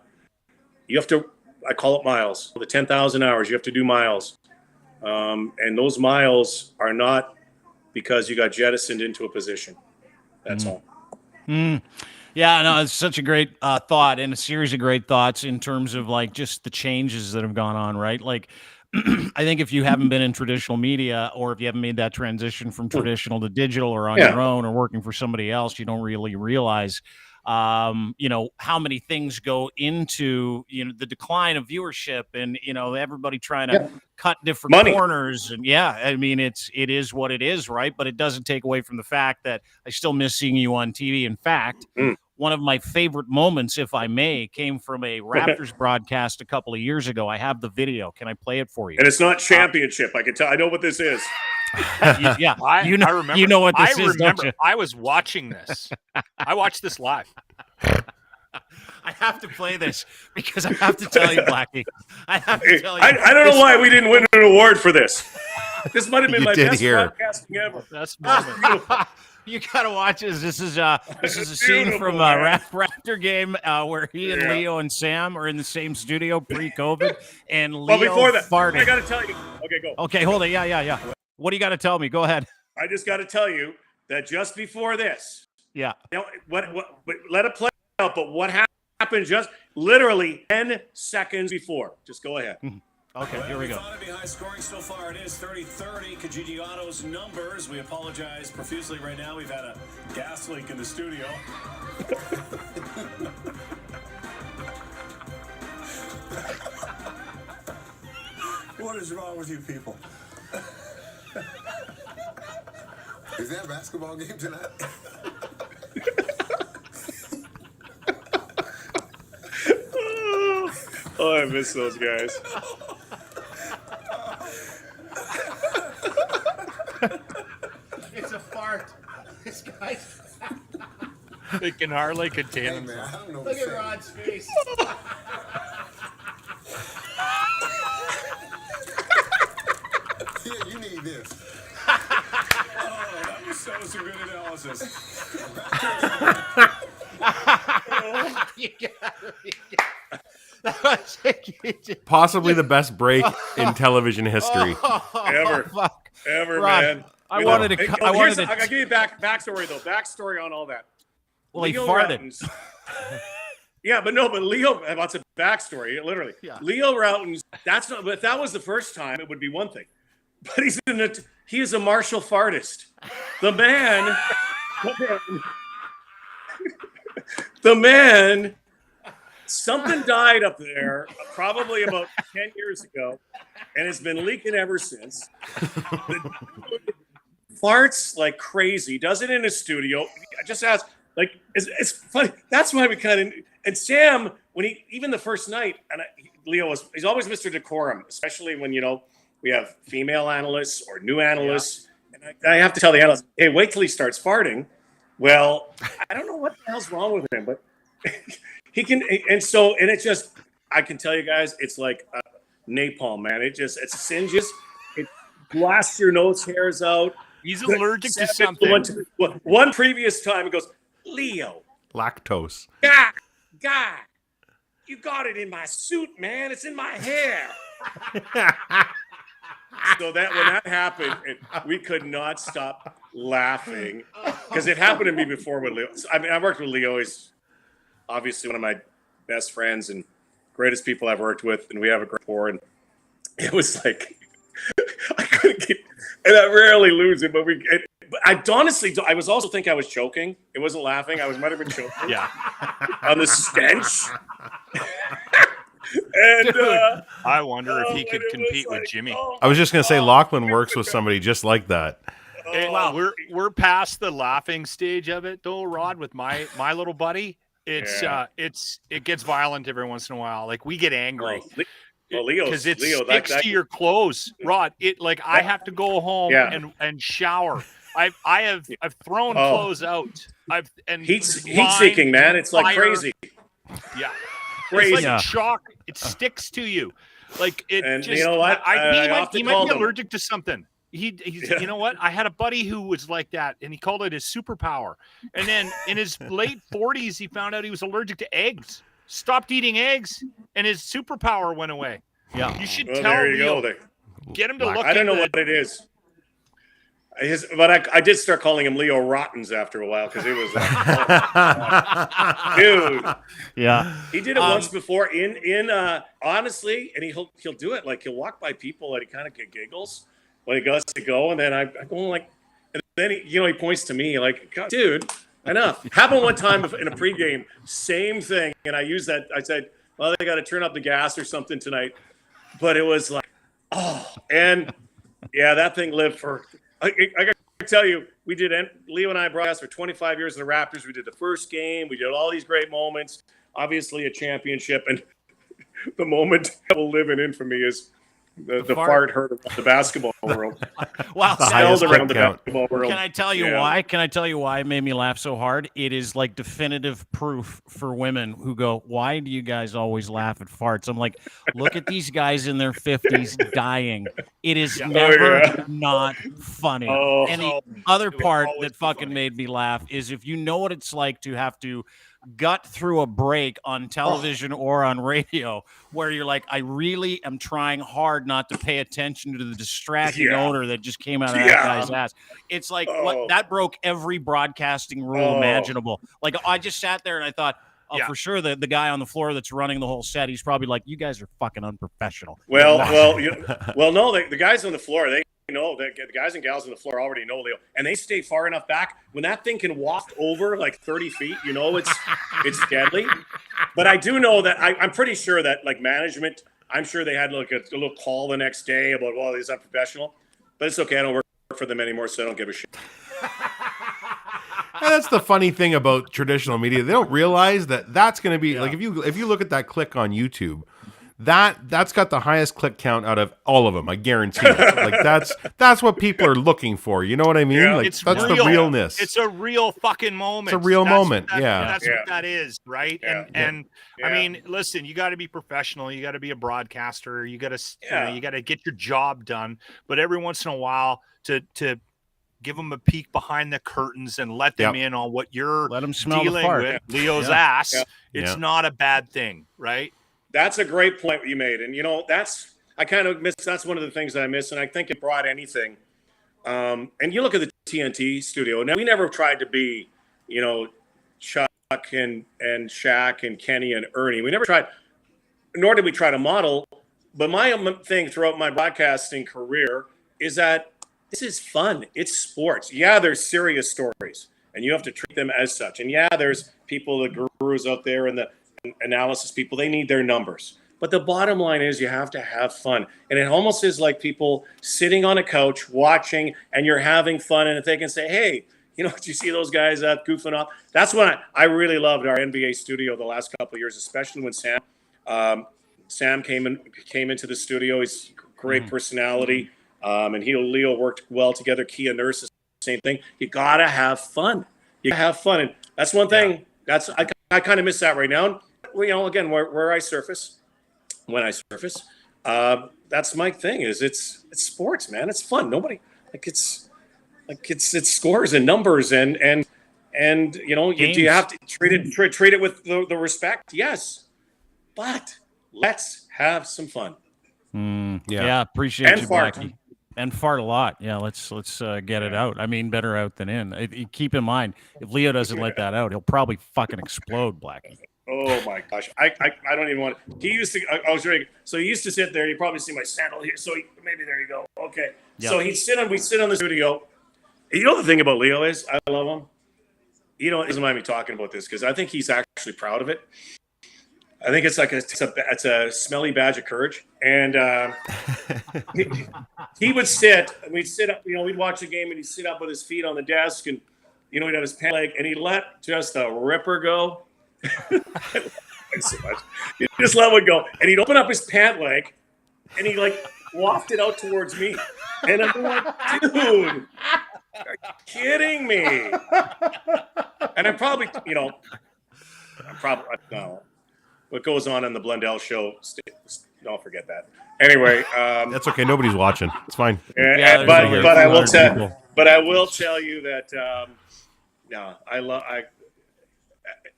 call it miles. The 10,000 hours, you have to do miles. And those miles are not because you got jettisoned into a position. That's all. Yeah, no, it's such a great thought, and a series of great thoughts in terms of like just the changes that have gone on, right? Like, I think if you haven't been in traditional media, or if you haven't made that transition from traditional to digital, or on your own, or working for somebody else, you don't really realize how many things go into the decline of viewership, and everybody trying to cut different corners. And I mean, it is what it is, right? But it doesn't take away from the fact that I still miss seeing you on TV. In fact, one of my favorite moments, if I may, came from a Raptors broadcast a couple of years ago. I have the video. Can I play it for you? And it's not championship. I can tell. I know what this is. I remember. You know what this is. I remember. Don't you? I was watching this. I watched this live. I have to play this because I have to tell you, Blackie. I have to tell you. I don't know why we didn't win an award for this. This might have been my best broadcasting ever. That's beautiful. You gotta watch this. This is a scene from a Raptor game where he and Leo and Sam are in the same studio pre-COVID, and Leo before that, farted. I gotta tell you. Okay, go. Okay, hold it. Yeah. What do you got to tell me? Go ahead. I just got to tell you that just before this, but let it play out. But what happened just literally 10 seconds before? Just go ahead. Okay, here we go. Thought it'd be high scoring so far. It is 30-30. Kijiji numbers. We apologize profusely right now. We've had a gas leak in the studio. What is wrong with you people? Is there a basketball game tonight? Oh, I miss those guys. It's a fart. This guy's. They can hardly contain Hey, them. man, I don't know Look at Rod's face. Here, you need this. Oh, that was some good analysis. Possibly the best break in television history. Ever, Rod, man. I wanted to. I'll give you backstory though. Backstory on all that. Well, he Leo farted. Routens- Yeah, but Leo, that's a backstory, literally. Yeah. Leo Routens, but if that was the first time, it would be one thing. But he is a martial fartist. The man, something died up there probably about 10 years ago, and it's been leaking ever since. farts like crazy. Does it in his studio. I just asked, like, it's funny. That's why we kind of. And Sam, when even the first night, and he's always Mr. Decorum, especially when we have female analysts or new analysts, and I have to tell the analyst, hey, wait till he starts farting. Well, I don't know what the hell's wrong with him, but he can, and it's just, I can tell you guys, it's like napalm, man. It singes, it blasts your nose hairs out. He's allergic to something. One previous time, he goes, Leo. Lactose. God, you got it in my suit, man. It's in my hair. So that when that happened, we could not stop laughing because it happened to me before with Leo. I mean, I worked with Leo. He's obviously one of my best friends and greatest people I've worked with, and we have a great rapport. And it was like I couldn't get, and I rarely lose it, but I honestly, I was also think I was choking. It wasn't laughing. I might have been choking. Yeah. On the stench. And I wonder if he could compete with Jimmy. I was just going to say Lachlan works with somebody just like that. Wow. We're past the laughing stage of it though, Rod, with my little buddy. It gets violent every once in a while. Like we get angry. Because it sticks to your clothes, Rod. I have to go home and shower. I've thrown clothes out. Heat seeking, man. It's like crazy. Yeah. Crazy. It's like shock. It sticks to you. Like it. And just, you know what? He might be allergic to something. He's you know what? I had a buddy who was like that, and he called it his superpower. And then in his late 40s, he found out he was allergic to eggs. Stopped eating eggs, and his superpower went away. Yeah, you should tell there you Leo, go. Get him to look. I don't know what it is. But I did start calling him Leo Rottens after a while because he was like, dude. Yeah, he did it once before in honestly, and he'll do it like he'll walk by people and he kind of giggles when he goes to go, and then I go like, and then he points to me like, dude, enough. Happened one time in a pregame, same thing, and I used that. I said, well, they got to turn up the gas or something tonight, but it was like, and yeah, that thing lived for. I got to tell you, we did. Leo and I broadcast for 25 years of the Raptors. We did the first game. We did all these great moments. Obviously, a championship, and the moment that will live in infamy is the fart heard around the basketball world. Wow, spelled around the basketball world. Can I tell you why? Can I tell you why it made me laugh so hard? It is like definitive proof for women who go, "Why do you guys always laugh at farts?" I'm like, look at these guys in their 50s dying. It is never not funny. And the other part that fucking made me laugh is if you know what it's like to have to gut through a break on television or on radio where you're like, I really am trying hard not to pay attention to the distracting odor that just came out of that guy's ass. It's like what that broke every broadcasting rule imaginable. Like I just sat there and I thought, for sure the guy on the floor that's running the whole set, he's probably like, you guys are fucking unprofessional. No, the guys on the floor, they know that the guys and gals on the floor already know Leo, and they stay far enough back. When that thing can waft over like 30 feet, it's deadly. But I do know that I'm pretty sure that like management, I'm sure they had like a little call the next day about, well, he's unprofessional. But it's okay. I don't work for them anymore, so I don't give a shit. And that's the funny thing about traditional media. They don't realize that that's going to be like if you look at that click on YouTube, that's got the highest click count out of all of them. I guarantee it. Like that's what people are looking for. You know what I mean? Yeah. Like that's the realness. It's a real fucking moment. It's a real moment. That's what that is, right? Yeah. And I mean, listen, you got to be professional. You got to be a broadcaster. You got to you got to get your job done. But every once in a while, to give them a peek behind the curtains and let them in on what you're dealing with, Leo's ass. Yeah. It's not a bad thing, right? That's a great point you made. And, I kind of miss, that's one of the things that I miss. And I think it brought anything. And you look at the TNT studio. Now, we never tried to be, Chuck and Shaq and Kenny and Ernie. We never tried, nor did we try to model. But my thing throughout my broadcasting career is that this is fun. It's sports. Yeah, there's serious stories, and you have to treat them as such. And yeah, there's people, the gurus out there and the analysis people, they need their numbers. But the bottom line is you have to have fun. And it almost is like people sitting on a couch watching and you're having fun. And if they can say, hey, you know, did you see those guys goofing off? That's when I really loved our NBA studio the last couple of years, especially when Sam came into the studio. He's a great personality. And he and Leo worked well together. Kia Nurse is the same thing. You got to have fun. You have fun. And that's one thing. I kind of miss that right now. You know, again, where I surface, when I surface, that's my thing. Is it's sports, man. It's fun. Nobody it's scores and numbers and you know, do you have to treat it with the respect? Yes, but let's have some fun. Yeah, appreciate And you, fart. Blackie. And fart a lot. Yeah, let's get it out. I mean, better out than in. Keep in mind, if Leo doesn't let that out, he'll probably fucking explode, Blackie. Oh my gosh, I don't even want. He used to. I was ready. So he used to sit there. You probably see my sandal here. So maybe there you go. Okay. Yep. So we sit on the studio. You know the thing about Leo is I love him. You know, it doesn't mind me talking about this because I think he's actually proud of it. I think it's like it's a smelly badge of courage. And he would sit. We'd sit up. You know, we'd watch the game and he'd sit up with his feet on the desk and you know he'd have his pant leg and he'd let just a ripper go. So much. He just let it go, and he'd open up his pant leg, and he like wafted out towards me, and I'm like, dude, are you kidding me? And I'm probably, you know, no. What goes on in the BLundell show? Don't forget that. Anyway, That's okay. Nobody's watching. It's fine. But I will tell you that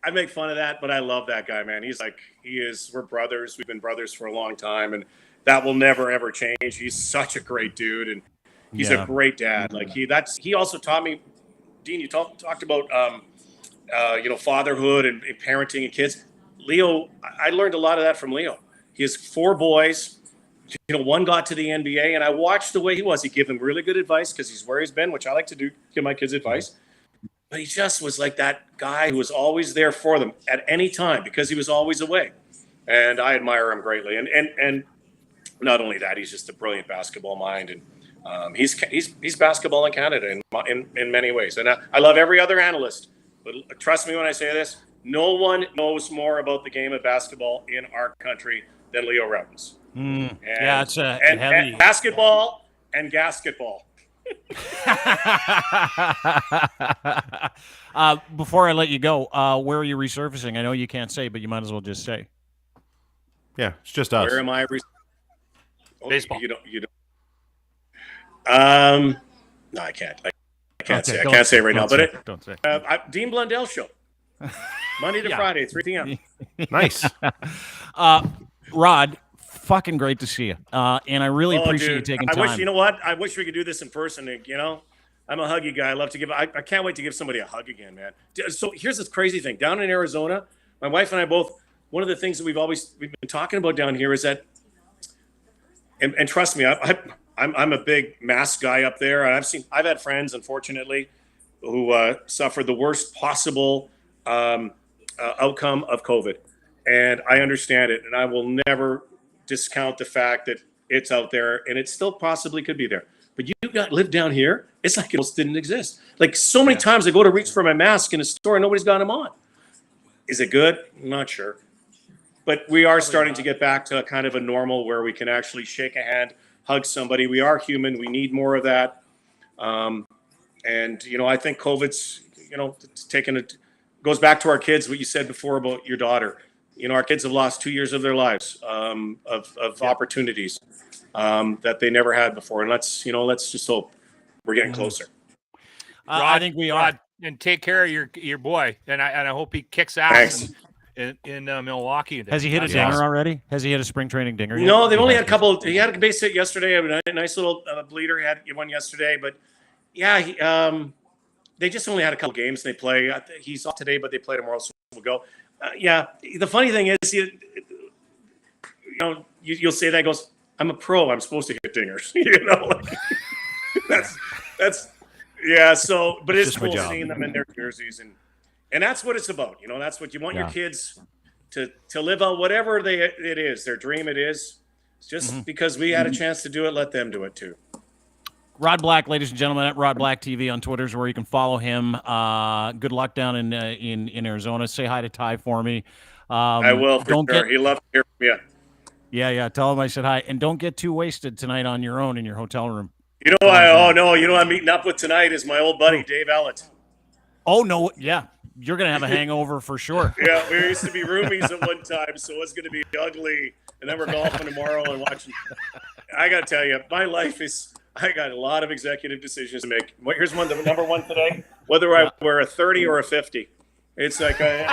I make fun of that, but I love that guy, man. We're brothers. We've been brothers for a long time, and that will never, ever change. He's such a great dude, and he's a great dad. Like he also taught me, Dean, you talked about, you know, fatherhood and parenting and kids. Leo, I learned a lot of that from Leo. He has 4 boys. You know, one got to the NBA, and I watched the way he was. He gave them really good advice because he's where he's been, which I like to do, give my kids advice. But he just was like that guy who was always there for them at any time because he was always away. And I admire him greatly. And not only that, he's just a brilliant basketball mind. And he's basketball in Canada in many ways. And I love every other analyst. But trust me when I say this, no one knows more about the game of basketball in our country than Leo Routens. It's heavy. And basketball and gasketball. Before I let you go, where are you resurfacing? I know you can't say, but you might as well just say. Yeah, it's just us. Where am I? Baseball. You don't. No, I can't. I can't say. I can't say right now. But don't say. Dean BLundell show, Monday to Friday, 3 p.m. Nice. Rod, fucking great to see you. And I really appreciate you taking time. I wish, you know what? I wish we could do this in person. You know, I'm a huggy guy. I love to give. I can't wait to give somebody a hug again, man. So here's this crazy thing. Down in Arizona, my wife and I both. One of the things that we've been talking about down here is that, and trust me, I'm a big mask guy up there. I've had friends, unfortunately, who suffered the worst possible outcome of COVID, and I understand it, and I will never discount the fact that it's out there, and it still possibly could be there. But you live down here, it's like it almost didn't exist. Like so many times I go to reach for my mask in a store and nobody's got them on. Is it good? I'm not sure. But we are starting to get back to kind of a normal where we can actually shake a hand, hug somebody. We are human. We need more of that. And, you know, I think COVID's, you know, goes back to our kids, what you said before about your daughter. You know, our kids have lost 2 years of their lives, of opportunities that they never had before. And let's just hope we're getting closer. I think we are. Rod, and take care of your boy. And I hope he kicks ass. Thanks. In Milwaukee. Has he hit a dinger already? Has he hit a spring training dinger yet? No, they've only had a couple. He had a base hit yesterday. A nice little bleeder. He had one yesterday. But, yeah, they just only had a couple games they play. He's off today, but they play tomorrow, so we'll go. Yeah, the funny thing is, you'll say that, he goes, I'm a pro. I'm supposed to hit dingers. You know, like, that's yeah. So, but it's cool seeing them in their jerseys, and that's what it's about. You know, that's what you want your kids. to live out whatever it is, their dream it is. Just because we had a chance to do it, let them do it too. Rod Black, ladies and gentlemen, at Rod Black TV on Twitter is where you can follow him. Good luck down in Arizona. Say hi to Ty for me. I will, for sure. He loved to hear from you. Yeah. Tell him I said hi. And don't get too wasted tonight on your own in your hotel room. You know, I'm meeting up with tonight is my old buddy, Dave Ellett. Oh, no. Yeah. You're going to have a hangover for sure. Yeah, we used to be roomies at one time, so it's going to be ugly. And then we're golfing tomorrow and watching. I got to tell you, my life is, I got a lot of executive decisions to make. Here's the number one today, whether I wear a 30 or a 50. It's like, and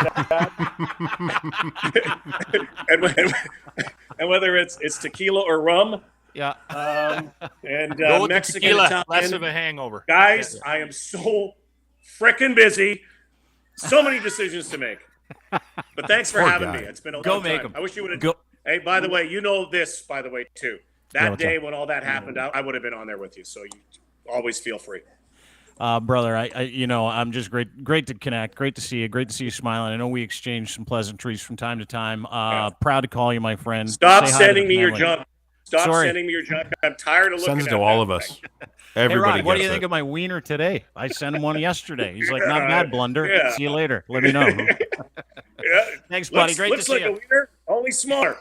whether it's tequila or rum. Yeah. And Go with Mexican, tequila, Italian. less of a hangover. Guys, I am so freaking busy. So many decisions to make. But thanks for having me. It's been a long make time. them. I wish you would have. Hey, by the way, you know this, by the way, too. That day when all that happened, I would have been on there with you. So you always feel free. Brother, I'm just great to connect. Great to see you. Great to see you smiling. I know we exchange some pleasantries from time to time. Proud to call you my friend. Stop sending me your junk. Stop Sorry. sending me your junk. I'm tired of looking Sends at to all of us. Everybody hey, Rod, what do you gets think it. of my wiener today? I sent him one yesterday. He's like, not bad, Blunder. Yeah. See you later. Let me know. Yeah. Thanks, buddy. Great to see looks like you. a wiener, only smaller.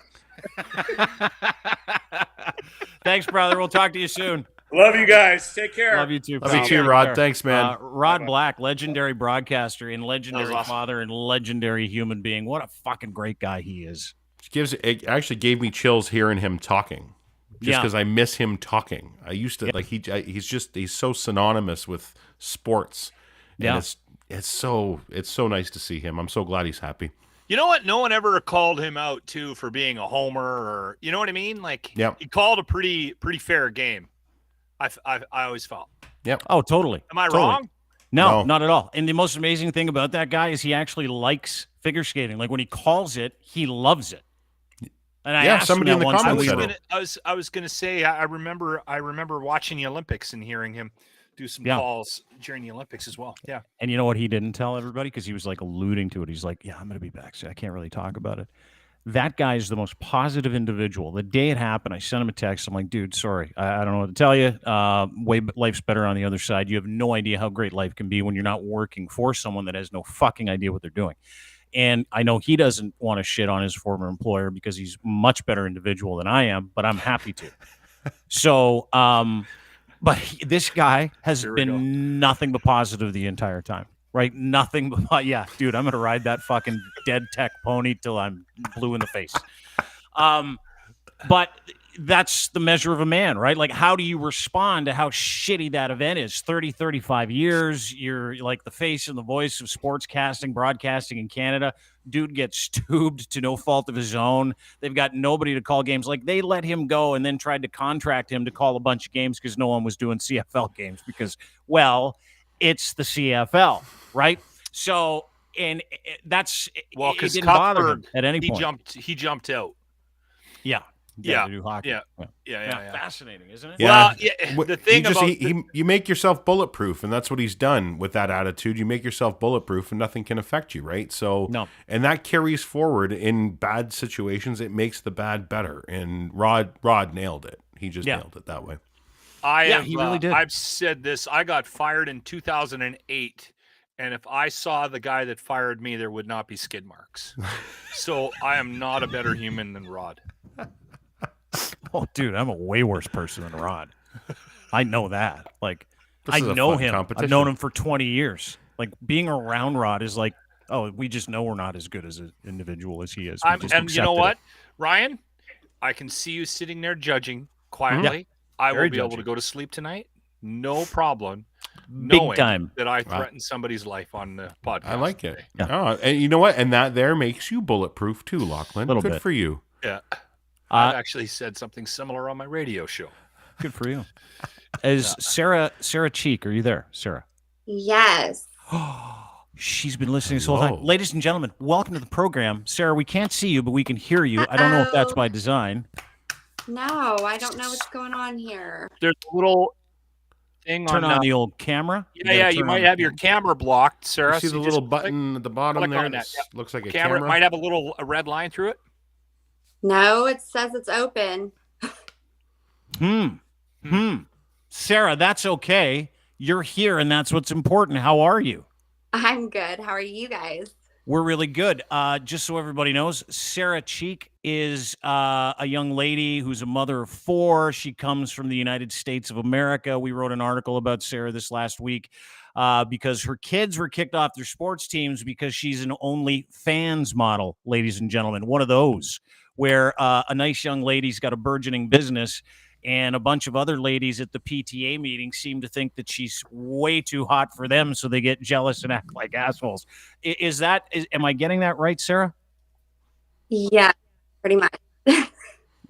Thanks, brother. We'll talk to you soon. Love you guys. Take care. Love you too. Love you pal. too, Rod. Thanks, man. Rod Black, legendary broadcaster and legendary father and legendary human being. What a fucking great guy he is. It actually gave me chills hearing him talking. Just because I miss him talking. I used to he's so synonymous with sports. And it's so nice to see him. I'm so glad he's happy. You know what? No one ever called him out too for being a homer, or you know what I mean. Like he called a pretty fair game. I always felt. Yep. Oh, totally. Am I wrong? No, not at all. And the most amazing thing about that guy is he actually likes figure skating. Like when he calls it, he loves it. And I asked somebody him in the that comments once. said I was gonna say I remember watching the Olympics and hearing him do some calls during the Olympics as well. Yeah. And you know what he didn't tell everybody? Because he was like alluding to it. He's like, yeah, I'm going to be back. So I can't really talk about it. That guy is the most positive individual. The day it happened, I sent him a text. I'm like, dude, sorry. I don't know what to tell you. Life's better on the other side. You have no idea how great life can be when you're not working for someone that has no fucking idea what they're doing. And I know he doesn't want to shit on his former employer because he's a much better individual than I am, but I'm happy to. So, but this guy has been nothing but positive the entire time, right? Nothing but, yeah, dude, I'm going to ride that fucking dead tech pony till I'm blue in the face. But that's the measure of a man, right? Like, how do you respond to how shitty that event is? 30, 35 years, you're like the face and the voice of sportscasting, broadcasting in Canada. Dude gets tubed to no fault of his own. They've got nobody to call games. Like, they let him go and then tried to contract him to call a bunch of games because no one was doing CFL games because, well, it's the CFL, right? So, and that's, well, it didn't bother him at any point. He jumped out. Yeah. Yeah. Yeah. Fascinating, isn't it? Yeah. Well, the thing you make yourself bulletproof, and that's what he's done with that attitude. You make yourself bulletproof, and nothing can affect you, right? So, and that carries forward in bad situations. It makes the bad better, and Rod nailed it. He just nailed it that way. He really did. I've said this. I got fired in 2008. And if I saw the guy that fired me, there would not be skid marks. So I am not a better human than Rod. Oh, dude, I'm a way worse person than Rod. I know that. Like, I is a know fun him. competition. I've known him for 20 years. Like, being around Rod is like, oh, we just know we're not as good as an individual as he is. And you know what, Ryan? I can see you sitting there judging quietly. I will be able to go to sleep tonight. No problem. Big time. That I threatened somebody's life on the podcast. I like it. Today. Yeah. Oh, and you know what? And that there makes you bulletproof too, Lachlan. Good bit. for you. Yeah. I've actually said something similar on my radio show. Good for you. Is Sara Cheek, are you there, Sarah? Yes. She's been listening this whole time. Ladies and gentlemen, welcome to the program. Sarah, we can't see you, but we can hear you. I don't know if that's by design. No, I don't know what's going on here. There's a little thing turn on on the old camera. Yeah, you might have your camera blocked, Sarah. You see so the you little just button at the bottom click there on that that, looks like a camera. camera? It might have a red line through it. No, it says it's open. Sarah, that's okay. You're here, and that's what's important. How are you? I'm good. How are you guys? We're really good. Just so everybody knows, Sara Cheek is a young lady who's a mother of 4. She comes from the United States of America. We wrote an article about Sarah this last week because her kids were kicked off their sports teams because she's an OnlyFans model, ladies and gentlemen. One of those where a nice young lady's got a burgeoning business, and a bunch of other ladies at the PTA meeting seem to think that she's way too hot for them, so they get jealous and act like assholes. Am I getting that right, Sarah? Yeah, pretty much.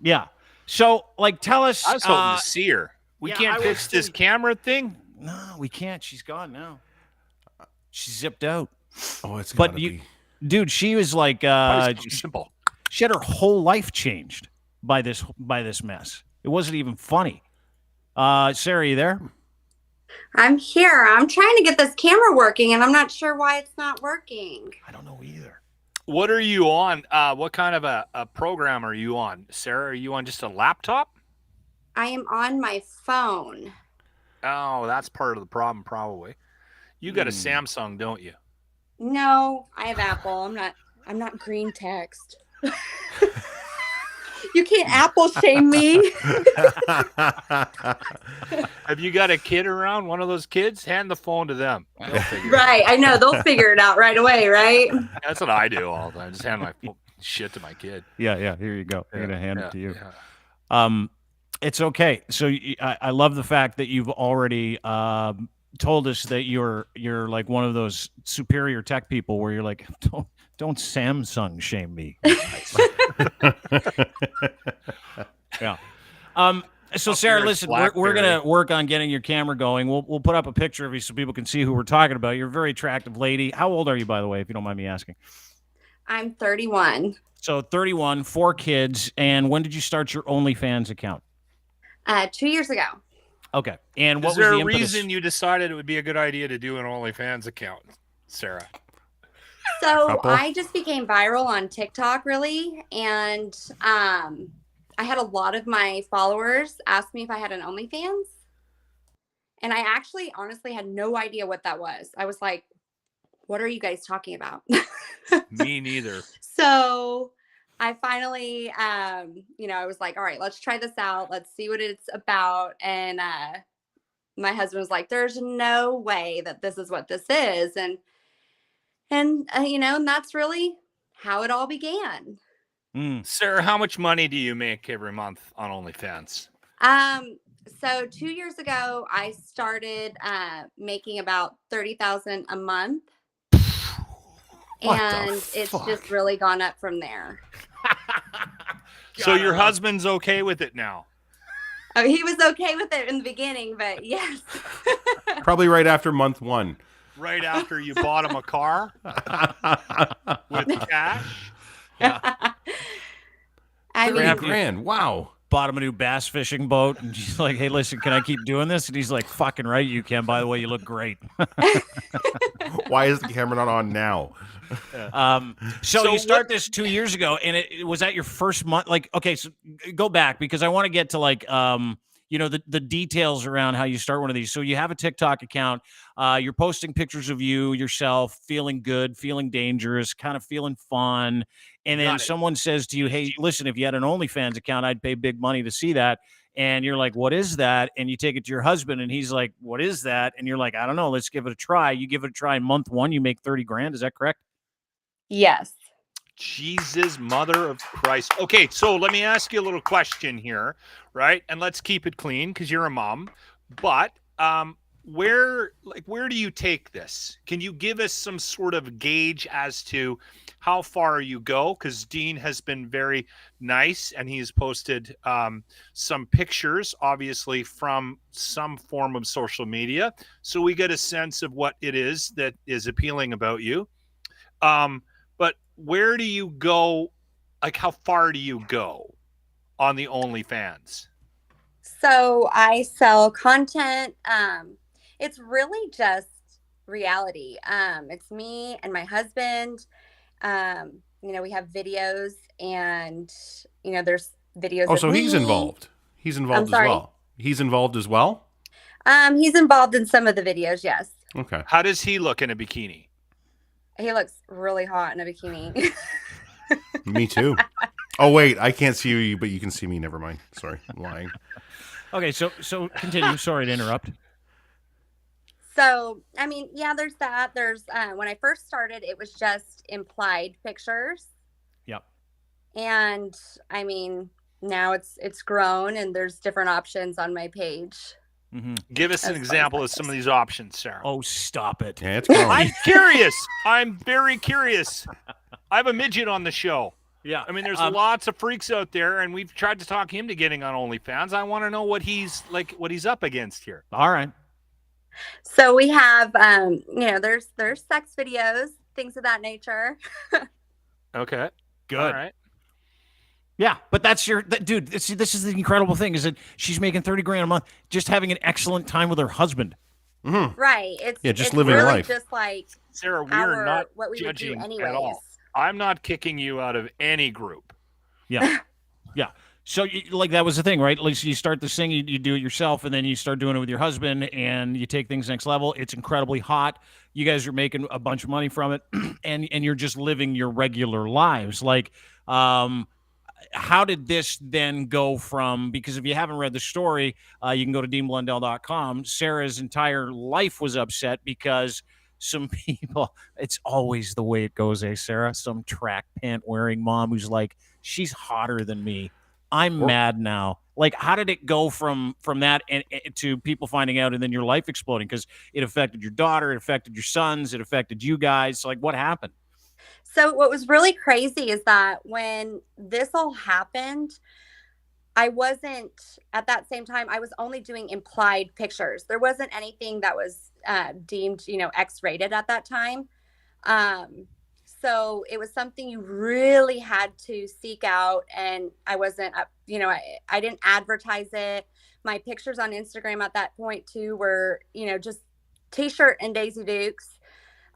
Yeah. So, tell us. I was hoping to see her. We yeah, can't fix this camera thing. No, we can't. She's gone now. She's zipped out. Oh, it's But gotta be. Dude, she was like, Simple. she had her whole life changed by this mess. It wasn't even funny. Sarah, you there? I'm here. I'm trying to get this camera working, and I'm not sure why it's not working. I don't know either. What are you on? What kind of a program are you on, Sarah? Are you on just a laptop? I am on my phone. Oh, that's part of the problem, probably. You got a Samsung, don't you? No, I have Apple. I'm not green text. You can't Apple shame me. Have you got a kid around? One of those kids? Hand the phone to them. Right. I know. They'll figure it out right away, right? That's what I do all the time. Just hand my shit to my kid. Yeah. Here you go. I'm gonna hand it to you. Yeah. It's okay. So I love the fact that you've already told us that you're like one of those superior tech people where you're like, don't Samsung shame me. Yeah. So Sarah, listen, we're gonna work on getting your camera going. We'll put up a picture of you so people can see who we're talking about. You're a very attractive lady. How old are you, by the way, if you don't mind me asking? I'm 31. So 31, 4 kids, and when did you start your OnlyFans account? 2 years ago. Okay. And what Is was there the a impetus? reason you decided it would be a good idea to do an OnlyFans account, Sarah? So I just became viral on TikTok, really, and I had a lot of my followers ask me if I had an OnlyFans, and I actually, honestly, had no idea what that was. I was like, "What are you guys talking about?" Me neither. So I finally, I was like, "All right, let's try this out. Let's see what it's about." And my husband was like, "There's no way that this is what this is," and that's really how it all began. Sarah, how much money do you make every month on OnlyFans? So 2 years ago, I started making about $30,000 a month, and it's just really gone up from there. So your husband's okay with it now? Oh, he was okay with it in the beginning, but yes. Probably right after month 1. Right after you bought him a car with cash? I mean, $30,000. Wow. Bought him a new bass fishing boat, and she's like, "Hey, listen, can I keep doing this?" And he's like, "Fucking right, you can. By the way, you look great." Why is the camera not on now? So you start this 2 years ago, and it was that your first month. Like, okay, so go back because I want to get to the details around how you start one of these. So you have a TikTok account. You're posting pictures of yourself, feeling good, feeling dangerous, kind of feeling fun. And then someone says to you, "Hey, listen, if you had an OnlyFans account, I'd pay big money to see that." And you're like, "What is that?" And you take it to your husband, and he's like, "What is that?" And you're like, "I don't know. Let's give it a try." You give it a try. Month 1, you make $30,000. Is that correct? yes. Jesus, mother of Christ. Okay, so let me ask you a little question here, right? And let's keep it clean because you're a mom. But where do you take this? Can you give us some sort of gauge as to how far you go? Because Dean has been very nice, and he's posted some pictures, obviously, from some form of social media. So we get a sense of what it is that is appealing about you. But where do you go? Like, how far do you go on the OnlyFans? So I sell content. It's really just reality. It's me and my husband. We have videos, and there's videos Oh, of so he's me. involved. He's I'm involved as sorry. well. He's involved as well? He's involved in some of the videos, yes. Okay. How does he look in a bikini? He looks really hot in a bikini. Me too. Oh, wait. I can't see you, but you can see me. Never mind. Sorry. I'm lying. Okay, so continue. Sorry to interrupt. So, I mean, yeah, there's that. There's when I first started, it was just implied pictures. Yep. And I mean, now it's grown, and there's different options on my page. Mm-hmm. Give us an example of some of these options, Sarah. Oh, stop it. Yeah, it's growing. I'm curious. I'm very curious. I have a midget on the show. Yeah. I mean, there's lots of freaks out there, and we've tried to talk him to getting on OnlyFans. I want to know what he's up against here. All right. So we have, there's sex videos, things of that nature. Okay. Good. All right. Yeah, but that's dude. This is the incredible thing, is that she's making $30,000 a month just having an excellent time with her husband. Mm-hmm. Right. It's living really life. just like Sarah, we are not what we would do judging anyways. at all. I'm not kicking you out of any group. Yeah, yeah. So that was the thing, right? At least you start this thing, you do it yourself, and then you start doing it with your husband, and you take things next level. It's incredibly hot. You guys are making a bunch of money from it, and you're just living your regular lives. How did this then go from, because if you haven't read the story, you can go to BLundell.com. Sarah's entire life was upset because some people, it's always the way it goes, Sarah? Some track pant wearing mom who's like, she's hotter than me. I'm mad now. Like, how did it go from that and to people finding out, and then your life exploding? Because it affected your daughter, it affected your sons, it affected you guys. Like, what happened? So what was really crazy is that when this all happened, I wasn't, at that same time, I was only doing implied pictures. There wasn't anything that was deemed, X-rated at that time. So it was something you really had to seek out. And I wasn't, I didn't advertise it. My pictures on Instagram at that point too were, just T-shirt and Daisy Dukes.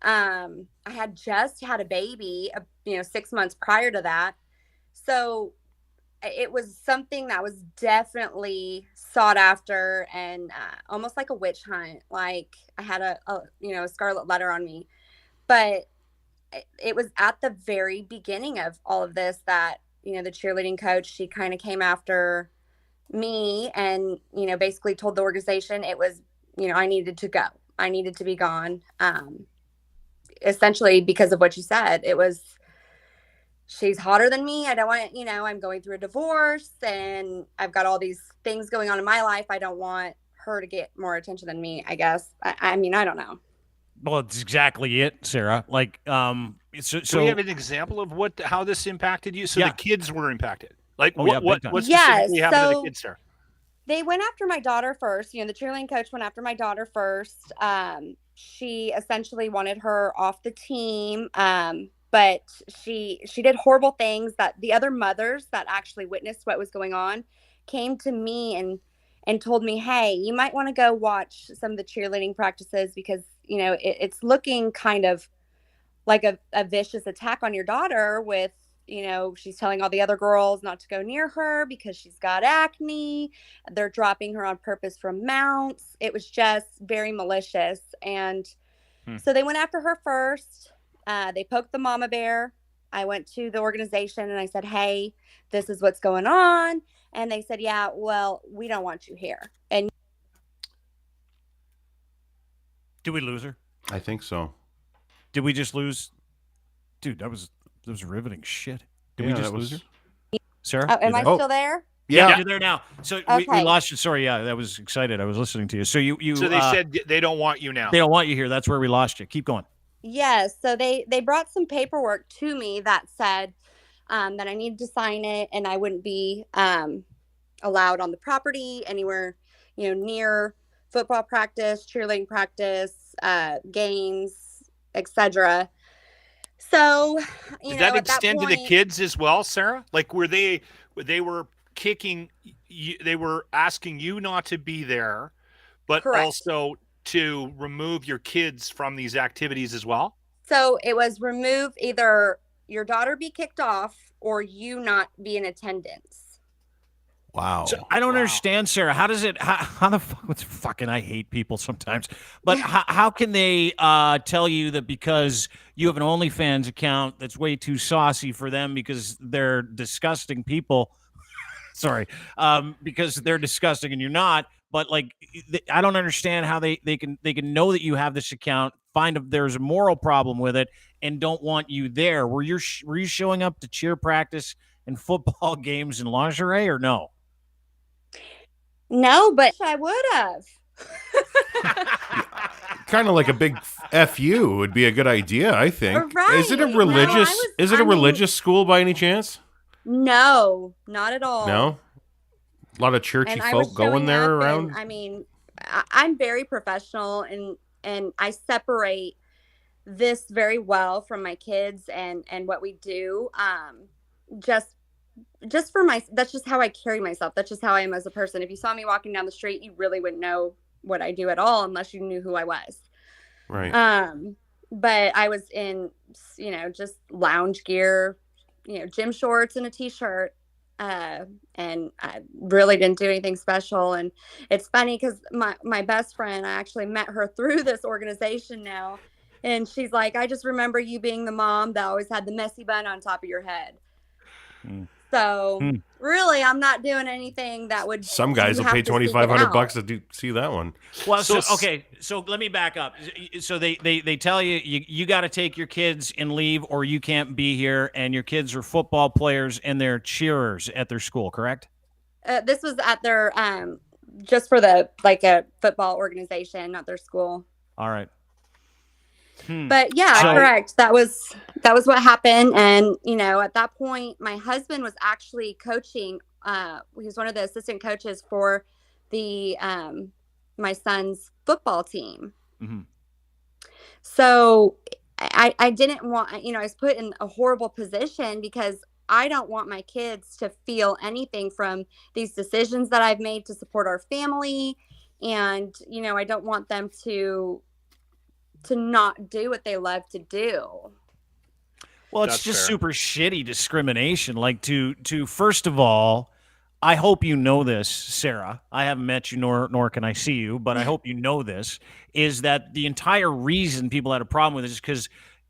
I had just had a baby, 6 months prior to that. So it was something that was definitely sought after, and almost like a witch hunt. Like I had a scarlet letter on me, but it was at the very beginning of all of this that, the cheerleading coach, she kind of came after me and, basically told the organization it was, I needed to go. I needed to be gone. Essentially because of what you said. It was, she's hotter than me. I don't want, I'm going through a divorce and I've got all these things going on in my life. I don't want her to get more attention than me, I guess. I mean, I don't know. Well, it's exactly it, Sarah. Like, Do we have an example of how this impacted you? So Yeah. the kids were impacted. Like, Oh, yeah, what big time. specifically happened to the so- kids, Sarah? They went after my daughter first. The cheerleading coach went after my daughter first. She essentially wanted her off the team. But she did horrible things that the other mothers that actually witnessed what was going on came to me and told me, hey, you might want to go watch some of the cheerleading practices because, it's looking kind of like a vicious attack on your daughter with, she's telling all the other girls not to go near her because she's got acne. They're dropping her on purpose from mounts. It was just very malicious. And so they went after her first. They poked the mama bear. I went to the organization and I said, hey, this is what's going on. And they said, yeah, well, we don't want you here. And did we lose her? I think so. Did we just lose? Dude, that was riveting shit. Did we Yeah, just that lose was- her? Sarah? am you I there? still there? Yeah, you're there now. So we Okay. lost you. Sorry, yeah, that was excited. I was listening to you. So you So they said they don't want you now. they don't want you here. That's where we lost you. Keep going. Yes. So they brought some paperwork to me that said that I needed to sign it and I wouldn't be allowed on the property anywhere, near football practice, cheerleading practice, games, etc. So, Did that at extend to the point- kids as well, Sarah? Like, were they kicking you, they were asking you not to be there, but Correct. also to remove your kids from these activities as well? So it was remove, either your daughter be kicked off or you not be in attendance. Wow. So I don't understand, Sarah. How does it? How the fuck? What's fucking? I hate people sometimes. But how can they tell you that because you have an OnlyFans account that's way too saucy for them because they're disgusting people? Sorry, because they're disgusting and you're not. But like, I don't understand how they can know that you have this account, find if there's a moral problem with it, and don't want you there. Were you showing up to cheer practice and football games in lingerie or no? No, but I would have. Kind of like a big FU would be a good idea, I think. Right. Is it a religious religious school by any chance? No, not at all. No? A lot of churchy folk going there around? And, I mean, I'm very professional and I separate this very well from my kids and what we do. Just for that's just how I carry myself. That's just how I am as a person. If you saw me walking down the street, you really wouldn't know what I do at all unless you knew who I was. Right. But I was in, just lounge gear, gym shorts and a t-shirt. And I really didn't do anything special. And it's funny because my best friend, I actually met her through this organization now. And she's like, I just remember you being the mom that always had the messy bun on top of your head. So really, I'm not doing anything that would. Some guys will pay $2,500 to see that one. Well, so let me back up. So they tell you got to take your kids and leave, or you can't be here. And your kids are football players and they're cheerers at their school, correct? This was at their just for a football organization, not their school. All right. But yeah, correct. That was what happened. And, at that point, my husband was actually coaching. He was one of the assistant coaches for the my son's football team. Mm-hmm. So I didn't want, I was put in a horrible position because I don't want my kids to feel anything from these decisions that I've made to support our family. And, I don't want them to not do what they love to do. Well, it's just super shitty discrimination. Like to first of all, I hope you know this, Sarah. I haven't met you, nor can I see you, but I hope you know this, is that the entire reason people had a problem with it is because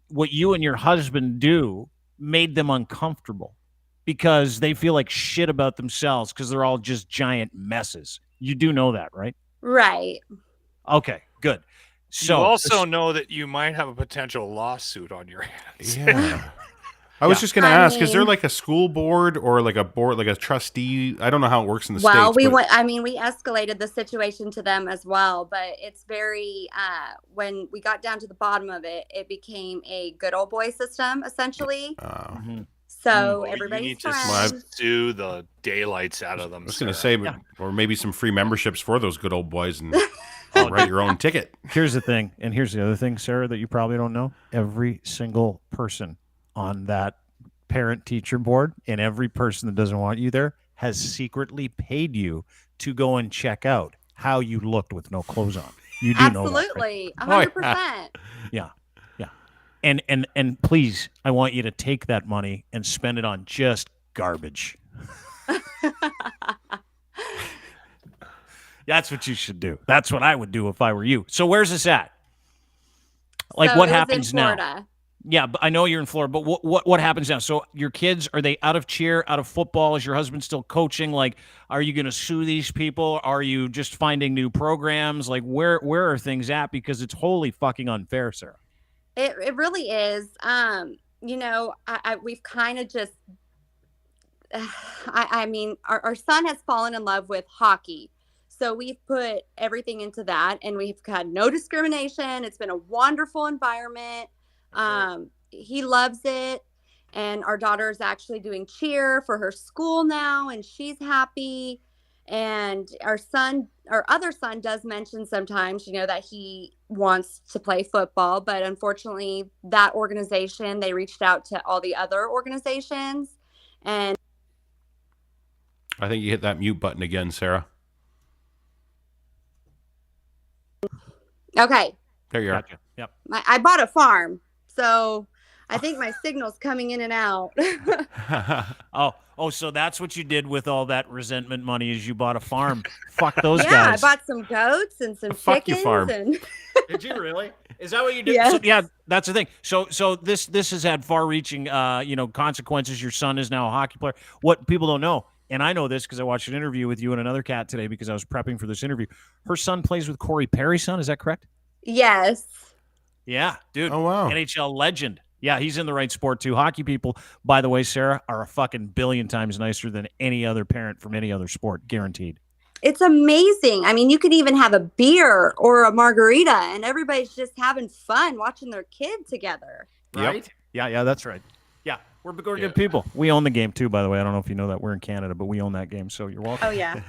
what you and your husband do made them uncomfortable because they feel like shit about themselves because they're all just giant messes. You do know that, right? Right. Okay, good. So you also know that you might have a potential lawsuit on your hands. Yeah. I was just going to ask, is there like a school board or like a board, like a trustee? I don't know how it works in the States. Well, we escalated the situation to them as well, but it's very, when we got down to the bottom of it, it became a good old boy system, essentially. So everybody's friends. You need to sue the daylights out of them. I was going to say, or maybe some free memberships for those good old boys and write your own ticket. Here's the thing, and here's the other thing, Sarah, that you probably don't know. Every single person on that parent-teacher board and every person that doesn't want you there has secretly paid you to go and check out how you looked with no clothes on. You do know that, right? Absolutely, 100%. Yeah. And please, I want you to take that money and spend it on just garbage. That's what you should do. That's what I would do if I were you. So where's this at? Like, what happens now? Yeah, but I know you're in Florida, but what happens now? So your kids, are they out of cheer, out of football? Is your husband still coaching? Like, are you going to sue these people? Are you just finding new programs? Like, where are things at? Because it's wholly fucking unfair, Sarah. It really is. We've kind of just, our son has fallen in love with hockey. So we've put everything into that and we've had no discrimination. It's been a wonderful environment. He loves it. And our daughter is actually doing cheer for her school now and she's happy. And our other son does mention sometimes, that he wants to play football, but unfortunately that organization, they reached out to all the other organizations and I think you hit that mute button again, Sarah. Okay. There you are. Gotcha. Yep. I bought a farm, so I think my signal's coming in and out. Oh, so that's what you did with all that resentment money is you bought a farm. Fuck those Yeah, guys. I bought some goats and some Fuck your chickens. farm. And Did you really? Is that what you did? Yes. So, yeah, that's the thing. So this has had far-reaching consequences. Your son is now a hockey player. What people don't know, and I know this because I watched an interview with you and another cat today because I was prepping for this interview. Her son plays with Corey Perry's son. Is that correct? yes. Yeah, dude. Oh, wow. NHL legend. Yeah, he's in the right sport too. Hockey people, by the way, Sarah, are a fucking billion times nicer than any other parent from any other sport, guaranteed. It's amazing. I mean, you could even have a beer or a margarita and everybody's just having fun watching their kid together. Right? Yeah, that's right. Yeah, we're good people. We own the game too, by the way. I don't know if you know that. We're in Canada, but we own that game, so you're welcome. Oh, yeah.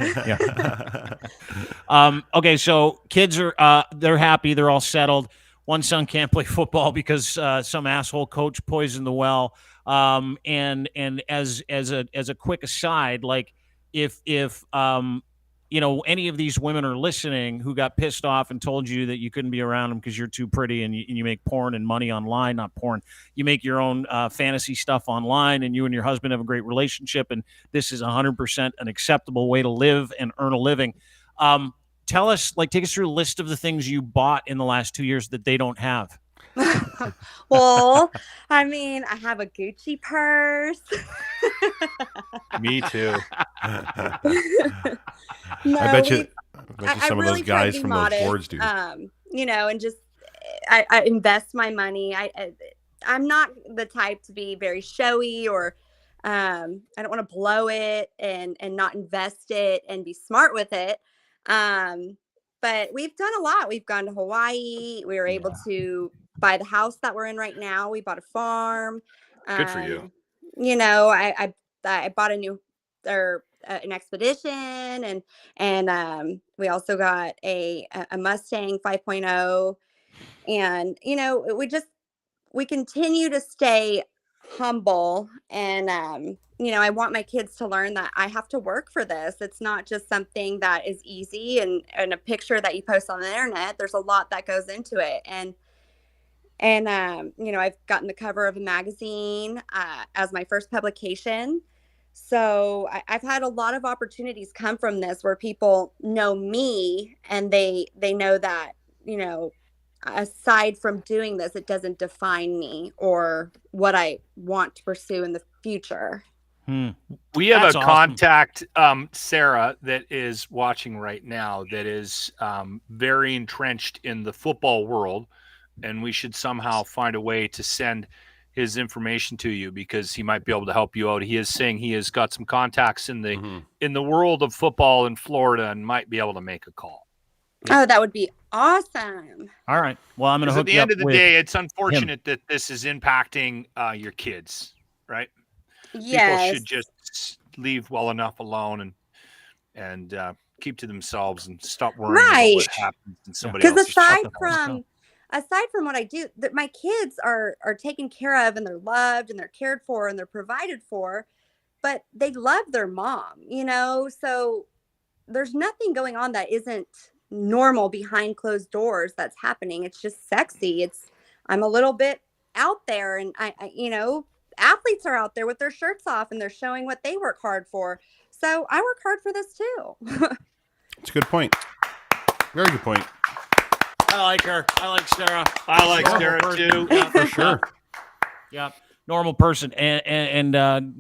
Yeah. Okay, so kids are they're happy. They're all settled. One son can't play football because some asshole coach poisoned the well. And as a quick aside, like if any of these women are listening who got pissed off and told you that you couldn't be around them because you're too pretty and you make porn and money online, not porn, you make your own fantasy stuff online and you and your husband have a great relationship and this is 100% an acceptable way to live and earn a living. Tell us, take us through a list of the things you bought in the last 2 years that they don't have. Well, I mean, I have a Gucci purse. Me too. No, I bet you I some of really those try to guys be from modest, those boards do. And just I invest my money. I'm not the type to be very showy or I don't want to blow it and not invest it and be smart with it. But we've done a lot. We've gone to Hawaii. We were able to buy the house that we're in right now. We bought a farm. Good for you. I bought an expedition and we also got a Mustang 5.0 and we continue to stay humble and I want my kids to learn that I have to work for this. It's not just something that is easy and a picture that you post on the internet. There's a lot that goes into it and I've gotten the cover of a magazine as my first publication. So I've had a lot of opportunities come from this where people know me and they know that, aside from doing this, it doesn't define me or what I want to pursue in the future. We have That's a awesome. contact, Sarah, that is watching right now that is very entrenched in the football world. And we should somehow find a way to send his information to you because he might be able to help you out. He is saying he has got some contacts in the world of football in Florida and might be able to make a call. Oh, that would be awesome. All right. Well, I'm going to hook At the you end up of the with day, it's unfortunate that this is impacting your kids, right? Yes. People should just leave well enough alone and keep to themselves and stop worrying about what happens in somebody else's. Because aside from what I do, that my kids are taken care of and they're loved and they're cared for and they're provided for, but they love their mom, so there's nothing going on that isn't normal behind closed doors that's happening. It's just sexy. I'm a little bit out there and I athletes are out there with their shirts off and they're showing what they work hard for. So I work hard for this too. It's a good point. Very good point. I like her. I like Sarah. I like Sarah too. Yeah, For sure. Yeah, normal person, and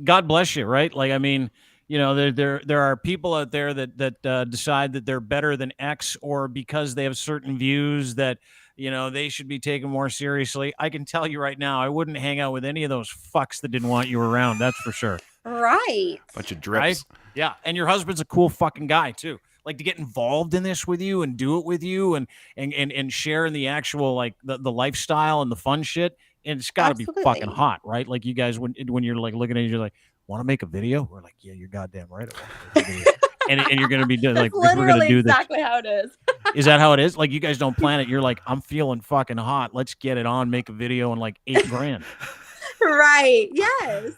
God bless you, right? There are people out there that decide that they're better than X, or because they have certain views that they should be taken more seriously. I can tell you right now, I wouldn't hang out with any of those fucks that didn't want you around. That's for sure. Right. Bunch of drips. Right? Yeah, and your husband's a cool fucking guy too. Like to get involved in this with you and do it with you and share in the actual the lifestyle and the fun shit. And it's got to be fucking hot, right? Like you guys when you're looking at it, you're like, want to make a video? We're like, yeah, you're goddamn right. and you're gonna be doing we're gonna do this. Exactly how it is. Is that how it is? Like you guys don't plan it. You're like, I'm feeling fucking hot. Let's get it on. Make a video and $8,000. Right. Yes.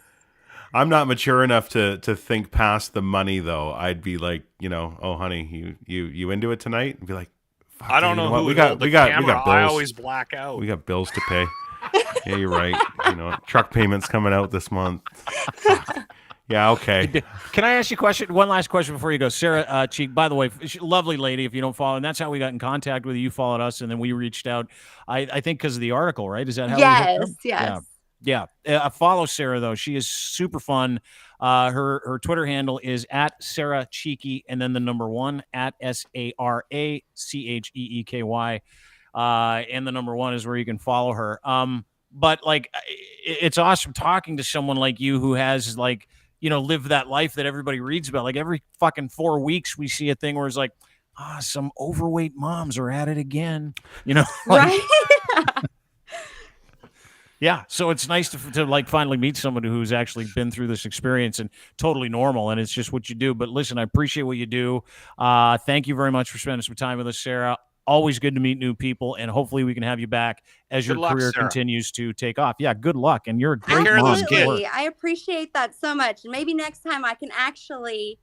I'm not mature enough to think past the money though. I'd be like, oh honey, you into it tonight? And be like, fuck, I don't you know what? who We would got hold the we got camera. we got I bills. always black out. We got bills to pay. Yeah, you're right. Truck payments coming out this month. Fuck. Yeah, okay. Can I ask you a question? One last question before you go. Sara Cheek, by the way, lovely lady, if you don't follow, and that's how we got in contact with you. You followed us, and then we reached out, I think because of the article, right? Is that how we hooked up? Yes. Yeah. Follow Sara, though. She is super fun. Her Twitter handle is at Sara Cheeky, and then the number 1 at SaraCheeky. And the number 1 is where you can follow her. But like, it's awesome talking to someone like you who has like, live that life that everybody reads about. Like every fucking 4 weeks, we see a thing where it's like, some overweight moms are at it again. Like, Right. yeah. So it's nice to like finally meet somebody who's actually been through this experience and totally normal. And it's just what you do. But listen, I appreciate what you do. Thank you very much for spending some time with us, Sara. Always good to meet new people, and hopefully we can have you back as your career continues to take off. Yeah, good luck, and you're a great mom. Absolutely. I appreciate that so much. Maybe next time I can actually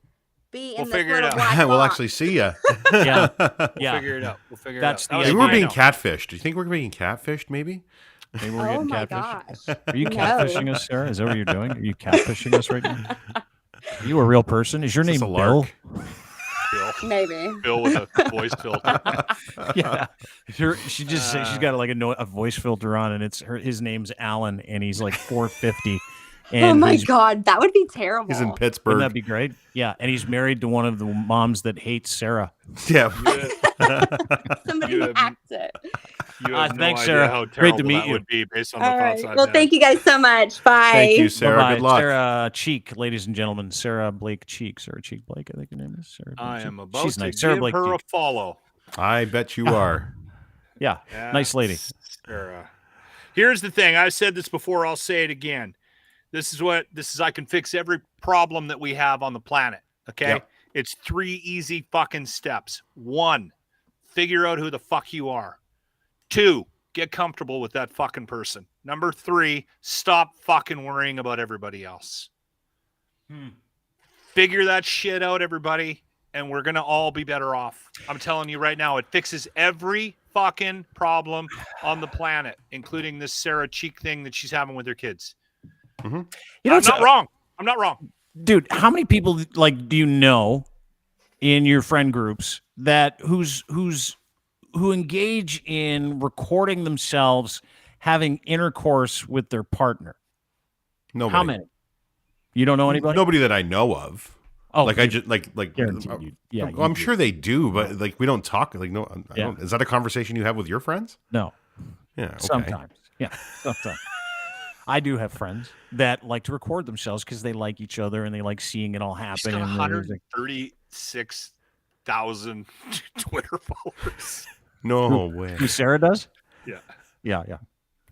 be in this little black box. We'll actually see you. Yeah. We'll figure it out. That's the maybe we're being catfished. Do you think we're being catfished, maybe? Maybe we're getting catfished. Gosh. Are you catfishing us, Sara? Is that what you're doing? Are you catfishing us right now? Are you a real person? Is your name Bill? Maybe. Bill with a voice filter. Yeah. She's got like a voice filter on, and his name's Alan, and he's like 450. And oh my God, that would be terrible. He's in Pittsburgh. Wouldn't that be great? Yeah, and he's married to one of the moms that hates Sara. Yeah. Somebody hacked it. You have thanks, no Sara. idea how Great to terrible meet that you. would be based on All the thoughts right. I've Well, had. thank you guys so much. Bye. Thank you, Sara. Bye-bye. Good luck. Sara Cheek, ladies and gentlemen. Sara Blake Cheek. Sara Cheek Blake, I think her name is. Sara Blake I Cheek. am about She's to nice. Sara give Blake her Cheek. a follow. I bet you are. Yeah, nice lady. Sarah. Here's the thing. I've said this before. I'll say it again. This is I can fix every problem that we have on the planet. Okay. Yep. It's 3 easy fucking steps. 1, figure out who the fuck you are. 2, get comfortable with that fucking person. Number 3, stop fucking worrying about everybody else. Figure that shit out, everybody, and we're going to all be better off. I'm telling you right now, it fixes every fucking problem on the planet, including this Sara Cheek thing that she's having with her kids. Mm-hmm. I'm not wrong. I'm not wrong. Dude, how many people like do you know in your friend groups that who engage in recording themselves having intercourse with their partner? Nobody. How many? You don't know anybody? Nobody that I know of. Oh, like I just like yeah. I'm sure they do, but like we don't talk. Like no, I Yeah. don't. Is that a conversation you have with your friends? No. Yeah. Okay. Sometimes. Yeah. Sometimes. I do have friends that like to record themselves because they like each other and they like seeing it all happen. She's got and 136,000 Twitter followers. No way. Who Sara does? Yeah. Yeah.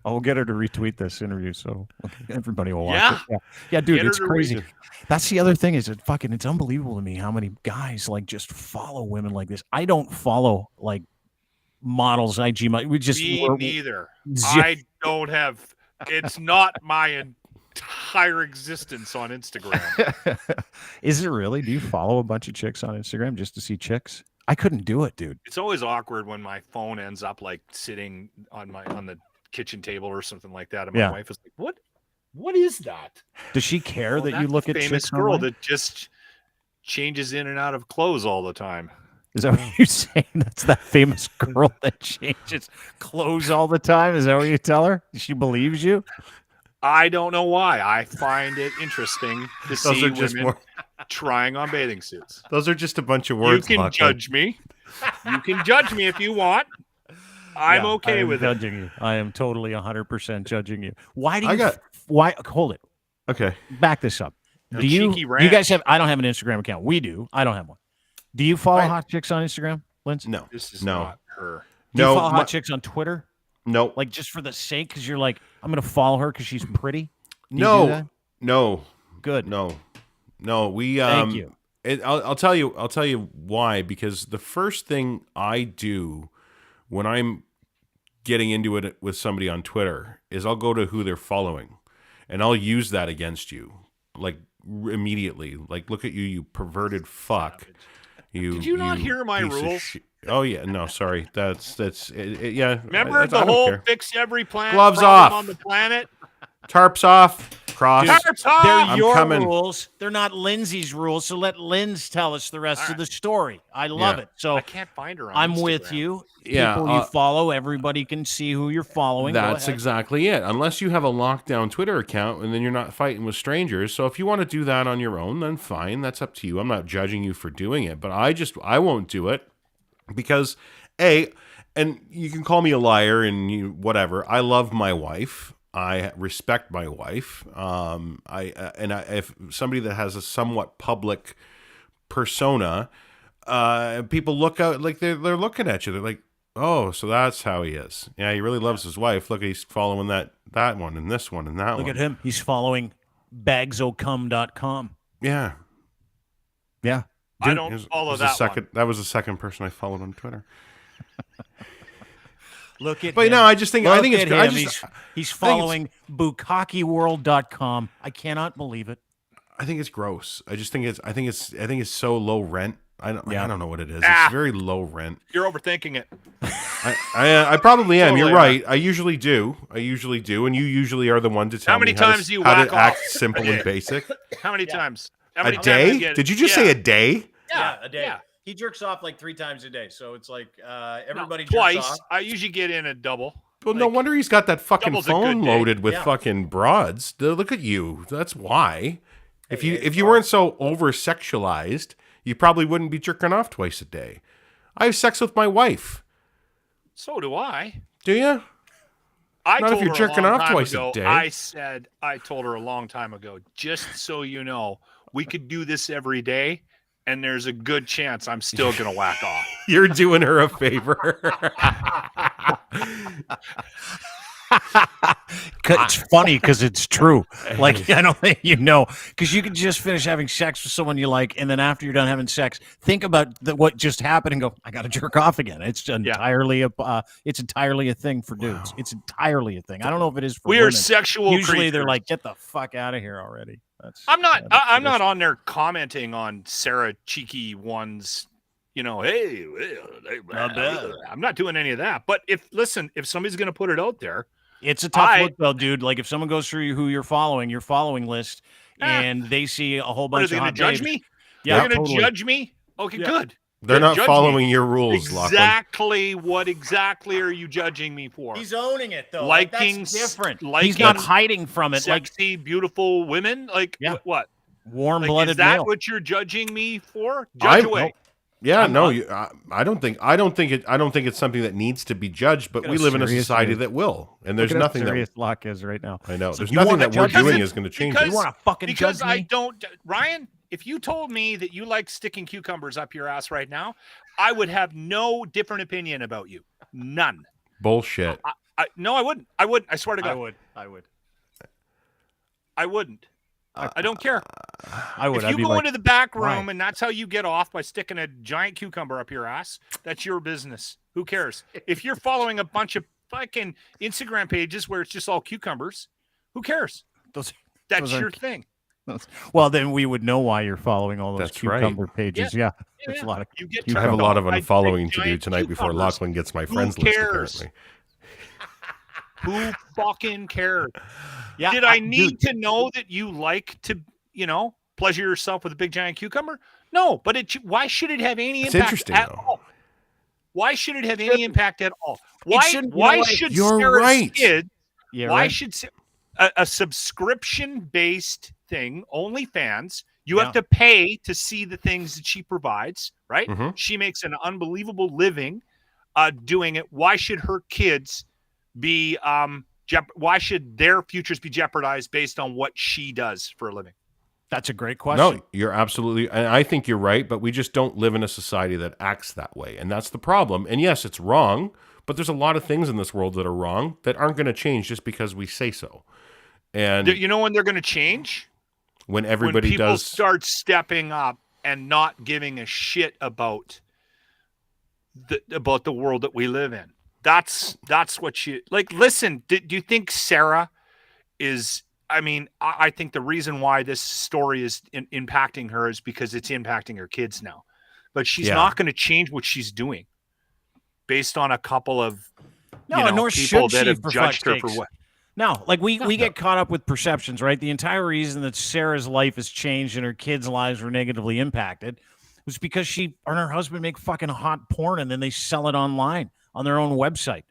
I'll get her to retweet this interview so everybody will watch Yeah. it. Yeah, dude, Get her it's to crazy. read That's the other thing is it's unbelievable to me how many guys like just follow women like this. I don't follow like models, IG. We just Me neither. I don't have. It's not my entire existence on Instagram. Is it really? Do you follow a bunch of chicks on Instagram just to see chicks? I couldn't do it, dude. It's always awkward when my phone ends up like sitting on the kitchen table or something like that, and my wife is like, "What is that?" Does she care that you look at famous chicks girl online? that just changes in and out of clothes all the time? Is that what you're saying? That's that famous girl that changes clothes all the time? Is that what you tell her? She believes you? I don't know why. I find it interesting to see women trying on bathing suits. Those are just a bunch of words. You can judge me. You can judge me if you want. I'm okay with judging you. I am totally 100% judging you. Why do you? Hold it. Okay. Back this up. Do you guys have? I don't have an Instagram account. We do. I don't have one. Do you follow hot chicks on Instagram, Linz? No. This is not her. Do you follow hot chicks on Twitter? No. Like just for the sake, because you're like, I'm gonna follow her because she's pretty. No. Good. No. We. Thank you. I'll tell you. I'll tell you why. Because the first thing I do when I'm getting into it with somebody on Twitter is I'll go to who they're following, and I'll use that against you. like immediately. Like, look at you, you perverted fuck. Did you not hear my piece of rules? Oh yeah, no, sorry. Yeah. Remember I the don't whole care. fix every plant Gloves problem off. on the planet? Tarps off. Cross. Tarps off! They're I'm your coming. rules. They're not Lindsay's rules. So let Linz tell us the rest of the story. I love it. So I can't find her on I'm Instagram. with you. Yeah, People you follow, everybody can see who you're following. Go That's ahead. exactly it. Unless you have a lockdown Twitter account and then you're not fighting with strangers. So if you want to do that on your own, then fine. That's up to you. I'm not judging you for doing it, but I won't do it because and you can call me a liar and whatever. I love my wife. I respect my wife. If somebody that has a somewhat public persona, people look out like they're looking at you. They're like, oh, so that's how he is. Yeah, he really loves his wife. Look, he's following that one and this one and that one. Look at him. He's following bagsocum.com. Yeah. Yeah. I don't follow that one. That was the second person I followed on Twitter. Look at But him. no, I just think Look I think at it's him. He's following bukkakiworld.com. I cannot believe it. I think it's gross. I think it's so low rent. I don't know what it is. Ah. It's very low rent. You're overthinking it. I probably am. Totally You're are. right. I usually do, and you usually are the one to tell many me how times to, do you how whack to act off? simple and basic. How many times? How A many times do you day? get- Did you just say a day? Yeah, a day. Yeah. He jerks off like 3 times a day. So it's like everybody jerks Twice. off. I usually get in a double. Well, no wonder he's got that fucking double's a good phone day. loaded with Yeah. fucking broads. Look at you. That's why. If you weren't so over sexualized, you probably wouldn't be jerking off twice a day. I have sex with my wife. So do I. Do you? I Not if told you're her a jerking long off time twice a ago, day. I told her a long time ago, just so you know, we could do this every day, and there's a good chance I'm still gonna whack off. You're doing her a favor. It's funny because it's true. Like, I don't think because you could just finish having sex with someone you like, and then after you're done having sex, think about what just happened and go, I got to jerk off again. It's entirely a thing for dudes. It's entirely a thing. I don't know if it is for We women. are sexual Usually they're creatures. like, get the fuck out of here already. I'm not on there commenting on Sara Cheeky one's, hey, Not bad. I'm not doing any of that. But if somebody's gonna put it out there, It's a tough look, though, dude. Like, if someone goes through who you're following, your following list, and they see a whole what, are bunch they of gonna hot judge babes- me? Yeah, They're gonna totally. judge me? Okay, good. They're not Judge following me. your rules, Lachlan. Exactly. What exactly are you judging me for? He's owning it, though. Liking That's different. liking He's not hiding from it. Like sexy, beautiful women. Like what? warm-blooded Like, is that male. what you're judging me for? Judge away. Yeah, I'm no, not. I don't think it's something that needs to be judged. But Look we how live in a serious society he is. that will, and there's Look at how nothing serious that Locke is right now. I know. So There's you nothing wanna that we're judge doing him? is going to change Because- it. You want to fucking Because judge me? I don't, Ryan. If you told me that you like sticking cucumbers up your ass right now, I would have no different opinion about you. None. Bullshit. No, I wouldn't. I wouldn't. I swear to God. I would. I wouldn't. I don't care. I would. If I'd you be go like, into the back why? room and that's how you get off by sticking a giant cucumber up your ass, that's your business. Who cares? If you're following a bunch of fucking Instagram pages where it's just all cucumbers, who cares? Those That's aren't your thing. Well, then we would know why you're following all those That's right. cucumber pages. Yeah, there's Yeah. a lot of. You get I have a lot of I unfollowing dig to do giant tonight before cucumbers. Lachlan gets my Who friends list. cares? Apparently. Who fucking cares? Yeah, Did I need to know that you like to, pleasure yourself with a big giant cucumber? No, but why should it have any It's impact interesting, at though. all? Why should it have any impact at all? shouldn't- Why you know what? should You're Sarah's right. kid? Yeah, Why right. should a subscription-based thing, OnlyFans? You Yeah. have to pay to see the things that she provides, right? Mhm. She makes an unbelievable living doing it. Why should her kids be? Why should their futures be jeopardized based on what she does for a living? That's a great question. No, you're absolutely, and I think you're right, but we just don't live in a society that acts that way, and that's the problem. And yes, it's wrong, but there's a lot of things in this world that are wrong that aren't going to change just because we say so. And You know when they're going to change? when everybody when people does, start stepping up and not giving a shit about the world that we live in. That's what you like. Listen, do you think Sarah is I mean, I think the reason why this story is impacting her is because it's impacting her kids now. But she's not going to change what she's doing based on a couple of nor people should that she, have for judged fuck's her for sakes. what. No, like we get caught up with perceptions, right? The entire reason that Sarah's life has changed and her kids' lives were negatively impacted was because she and her husband make fucking hot porn and then they sell it online on their own website.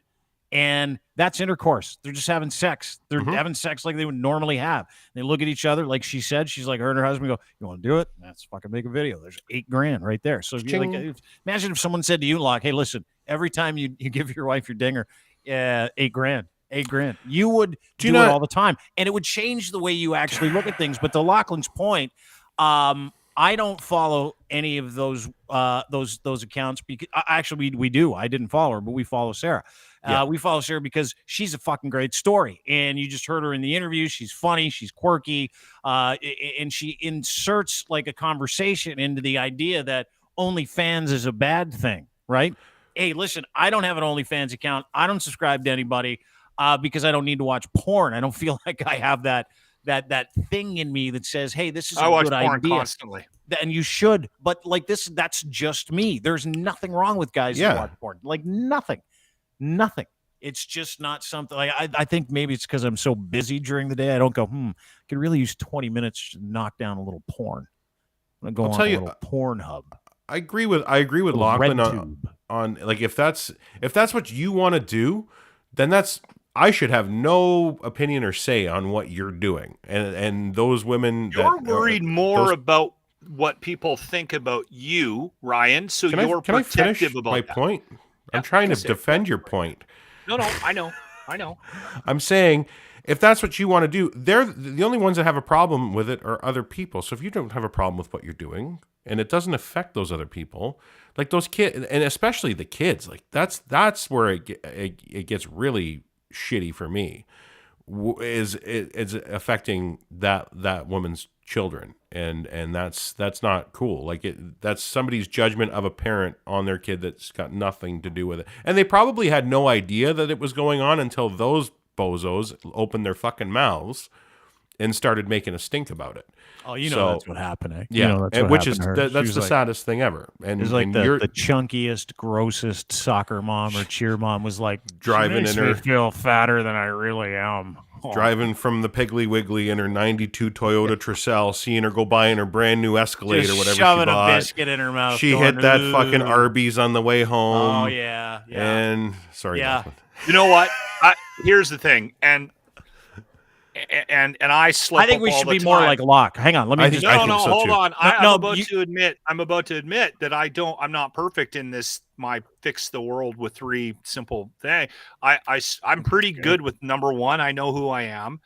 And that's intercourse. They're just having sex. They're having sex like they would normally have. They look at each other, like she said. She's like, her and her husband go, "You want to do it? Let's fucking make a video." There's $8,000 right there. So if you like, imagine if someone said to you, "Like, hey, listen, every time you give your wife your dinger, $8,000, $8,000," you would do it all the time, and it would change the way you actually look at things. But to Lachlan's point, I don't follow any of those accounts because actually we do. I didn't follow her, but we follow Sarah. We follow Sarah because she's a fucking great story, and you just heard her in the interview. She's funny, she's quirky, and she inserts like a conversation into the idea that OnlyFans is a bad thing, right? Hey, listen, I don't have an OnlyFans account. I don't subscribe to anybody because I don't need to watch porn. I don't feel like I have that thing in me that says, "Hey, this is a good idea." I watch porn constantly, and you should. But like that's just me. There's nothing wrong with guys who watch porn. Like nothing. It's just not something. Like I think maybe it's because I'm so busy during the day. I don't go. Could really use 20 minutes to knock down a little porn. I'm gonna go on a little porn hub. I agree with Lachlan on like if that's what you want to do, then I should have no opinion or say on what you're doing. And those women you're worried more about what people think about you, Ryan. So you're protective about my point. I'm trying to defend your point. No, I know. I'm saying if that's what you want to do, they're the only ones that have a problem with it are other people. So if you don't have a problem with what you're doing and it doesn't affect those other people, like those kids, and especially the kids, like that's where it gets really shitty for me. Is affecting that woman's children, and that's not cool. Like that's somebody's judgment of a parent on their kid that's got nothing to do with it, and they probably had no idea that it was going on until those bozos opened their fucking mouths and started making a stink about it. Oh, that's what happened. Eh? Yeah, which is that's the saddest thing ever. And it's like the chunkiest, grossest soccer mom or cheer mom was like driving in her feel fatter than I really am. Driving from the Piggly Wiggly in her '92 Toyota Tercel, seeing her go by in her brand new Escalade or whatever she bought. Shoving a biscuit in her mouth. She hit that fucking Arby's on the way home. Oh yeah. And sorry, yeah. You know what? Here's the thing, and I slip. I think we should be more like Locke. Hang on, let me. Hold on. I'm about to admit that I'm not perfect in this. My fix the world with 3 simple thing. I'm pretty good with number 1. I know who I am.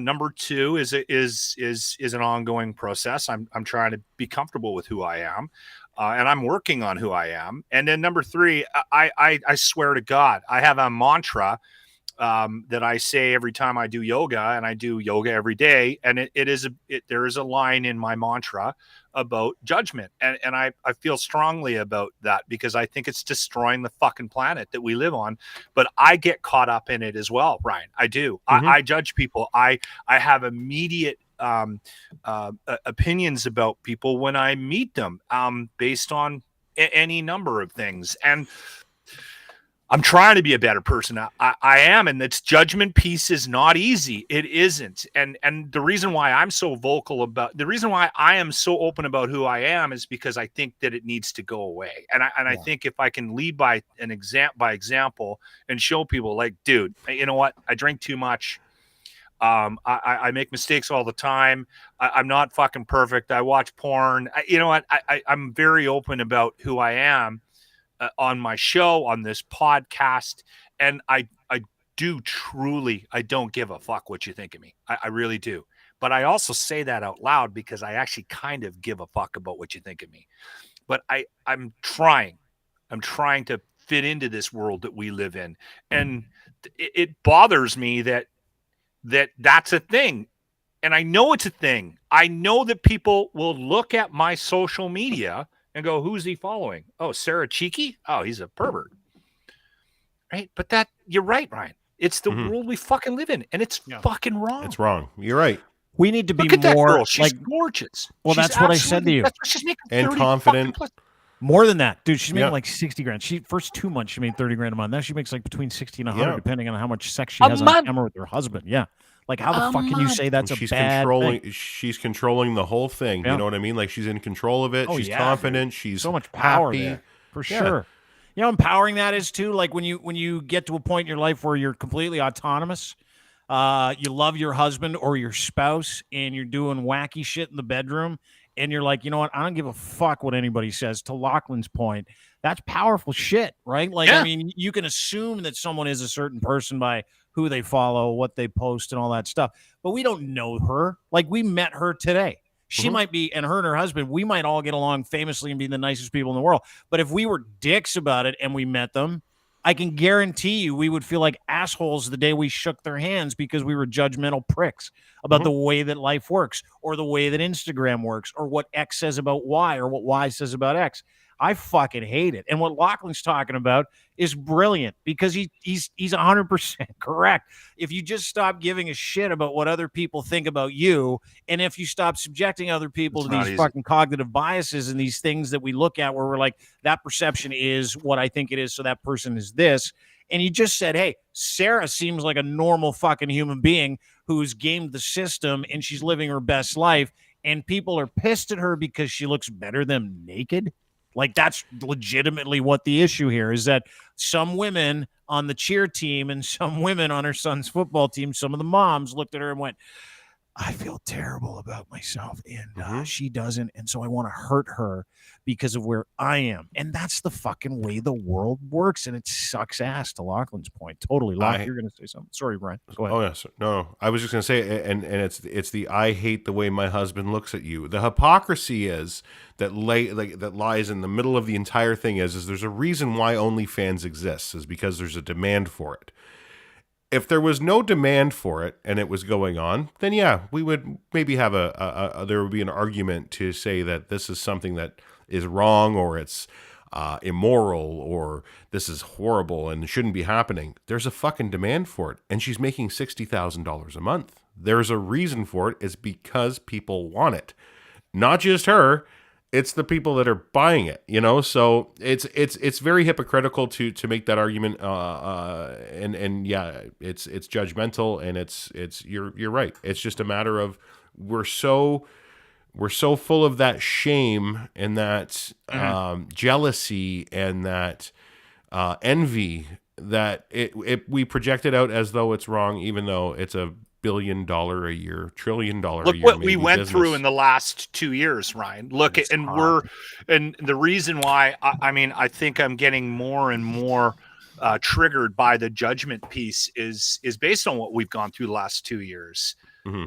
Number 2 is an ongoing process. I'm trying to be comfortable with who I am. And I'm working on who I am. And then number 3, I swear to God, I have a mantra that I say every time I do yoga, and I do yoga every day. And there is a line in my mantra about judgment. And I feel strongly about that because I think it's destroying the fucking planet that we live on. But I get caught up in it as well, Brian. I do. I judge people. I have immediate opinions about people when I meet them based on any number of things. And I'm trying to be a better person. I am, and this judgment piece is not easy. It isn't. And the reason why I'm so vocal about, the reason why I am so open about who I am is because I think that it needs to go away. And I think if I can lead by example and show people, like, dude, you know what? I drink too much. I make mistakes all the time. I'm not fucking perfect. I watch porn. You know what? I'm very open about who I am. On my show, on this podcast, and I do truly, I don't give a fuck what you think of me. I really do. But I also say that out loud because I actually kind of give a fuck about what you think of me. But I'm trying to fit into this world that we live in. And it bothers me that's a thing. And I know it's a thing. I know that people will look at my social media and go, who's he following? Oh, Sarah Cheeky? Oh, he's a pervert. Right? But you're right, Ryan. It's the world we fucking live in, and it's fucking wrong. It's wrong. You're right. We need to be Look at that more girl. She's gorgeous. Well, She's that's what I said to you. That's what she's making. And 30 confident. fucking plus. More than that, dude. She's making Yeah. like 60 grand. She first 2 months she made 30 grand a month. Now she makes like between 60 and 100, Yeah. depending on how much sex she A has on month. camera with her husband. Yeah, like how the fuck can you say that's she's a bad controlling. thing? She's controlling the whole thing. Yeah. You know what I mean? Like she's in control of it. Oh, She's yeah, confident. She's So much power happy. there, for Yeah. sure. You know how empowering that is too. Like when you get to a point in your life where you're completely autonomous. You love your husband or your spouse, and you're doing wacky shit in the bedroom. And you're like, you know what? I don't give a fuck what anybody says. To Lachlan's point, that's powerful shit, right? Like, Yeah. I mean, you can assume that someone is a certain person by who they follow, what they post, and all that stuff. But we don't know her. Like, we met her today. She might be, and her and her husband, we might all get along famously and be the nicest people in the world. But if we were dicks about it and we met them, I can guarantee you we would feel like assholes the day we shook their hands because we were judgmental pricks about the way that life works or the way that Instagram works or what X says about Y or what Y says about X. I fucking hate it. And what Lachlan's talking about is brilliant because he's 100% correct. If you just stop giving a shit about what other people think about you, and if you stop subjecting other people It's to not these easy. fucking cognitive biases and these things that we look at where we're like, that perception is what I think it is, so that person is this. And you just said, hey, Sarah seems like a normal fucking human being who's gamed the system and she's living her best life, and people are pissed at her because she looks better than naked. Like, that's legitimately what the issue here is, that some women on the cheer team and some women on her son's football team, some of the moms looked at her and went, I feel terrible about myself, and she doesn't, and so I want to hurt her because of where I am. And that's the fucking way the world works, and it sucks ass, to Lachlan's point. Totally. Lach, you're going to say something. Sorry, Brian. Go ahead. Oh yes, no. I was just going to say, and it's the I hate the way my husband looks at you. The hypocrisy is that that lies in the middle of the entire thing is there's a reason why OnlyFans exists, is because there's a demand for it. If there was no demand for it and it was going on, then yeah, we would maybe have there would be an argument to say that this is something that is wrong or it's immoral or this is horrible and shouldn't be happening. There's a fucking demand for it, and she's making $60,000 a month. There's a reason for it. It's because people want it, not just her. It's the people that are buying it, you know. So it's very hypocritical to make that argument, and yeah, it's judgmental, and it's you're right. It's just a matter of we're so full of that shame and that jealousy and that envy that we project it out as though it's wrong, even though it's a $1 billion a year, $1 trillion a year. Look what we maybe went business. through in the last 2 years, Ryan. Look, It's and hard. and the reason why I mean, I think I'm getting more and more triggered by the judgment piece is based on what we've gone through the last 2 years.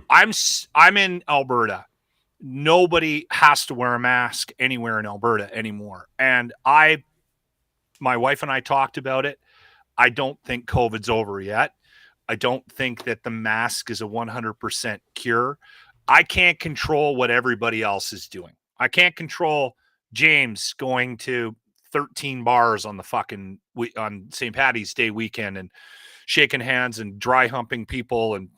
I'm in Alberta. Nobody has to wear a mask anywhere in Alberta anymore. And my wife and I talked about it. I don't think COVID's over yet. I don't think that the mask is a 100% cure. I can't control what everybody else is doing. I can't control James going to 13 bars on on St. Paddy's Day weekend and shaking hands and dry humping people, and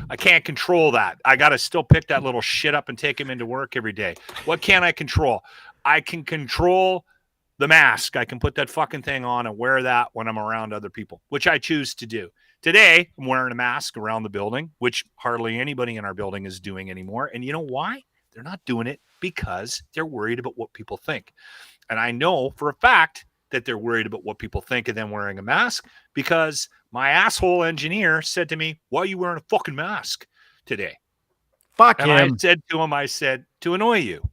I can't control that. I got to still pick that little shit up and take him into work every day. What can I control? I can control the mask. I can put that fucking thing on and wear that when I'm around other people, which I choose to do. Today, I'm wearing a mask around the building, which hardly anybody in our building is doing anymore. And you know why? They're not doing it because they're worried about what people think. And I know for a fact that they're worried about what people think of them wearing a mask because my asshole engineer said to me, why are you wearing a fucking mask today? Fuck And him. I said to him, to annoy you.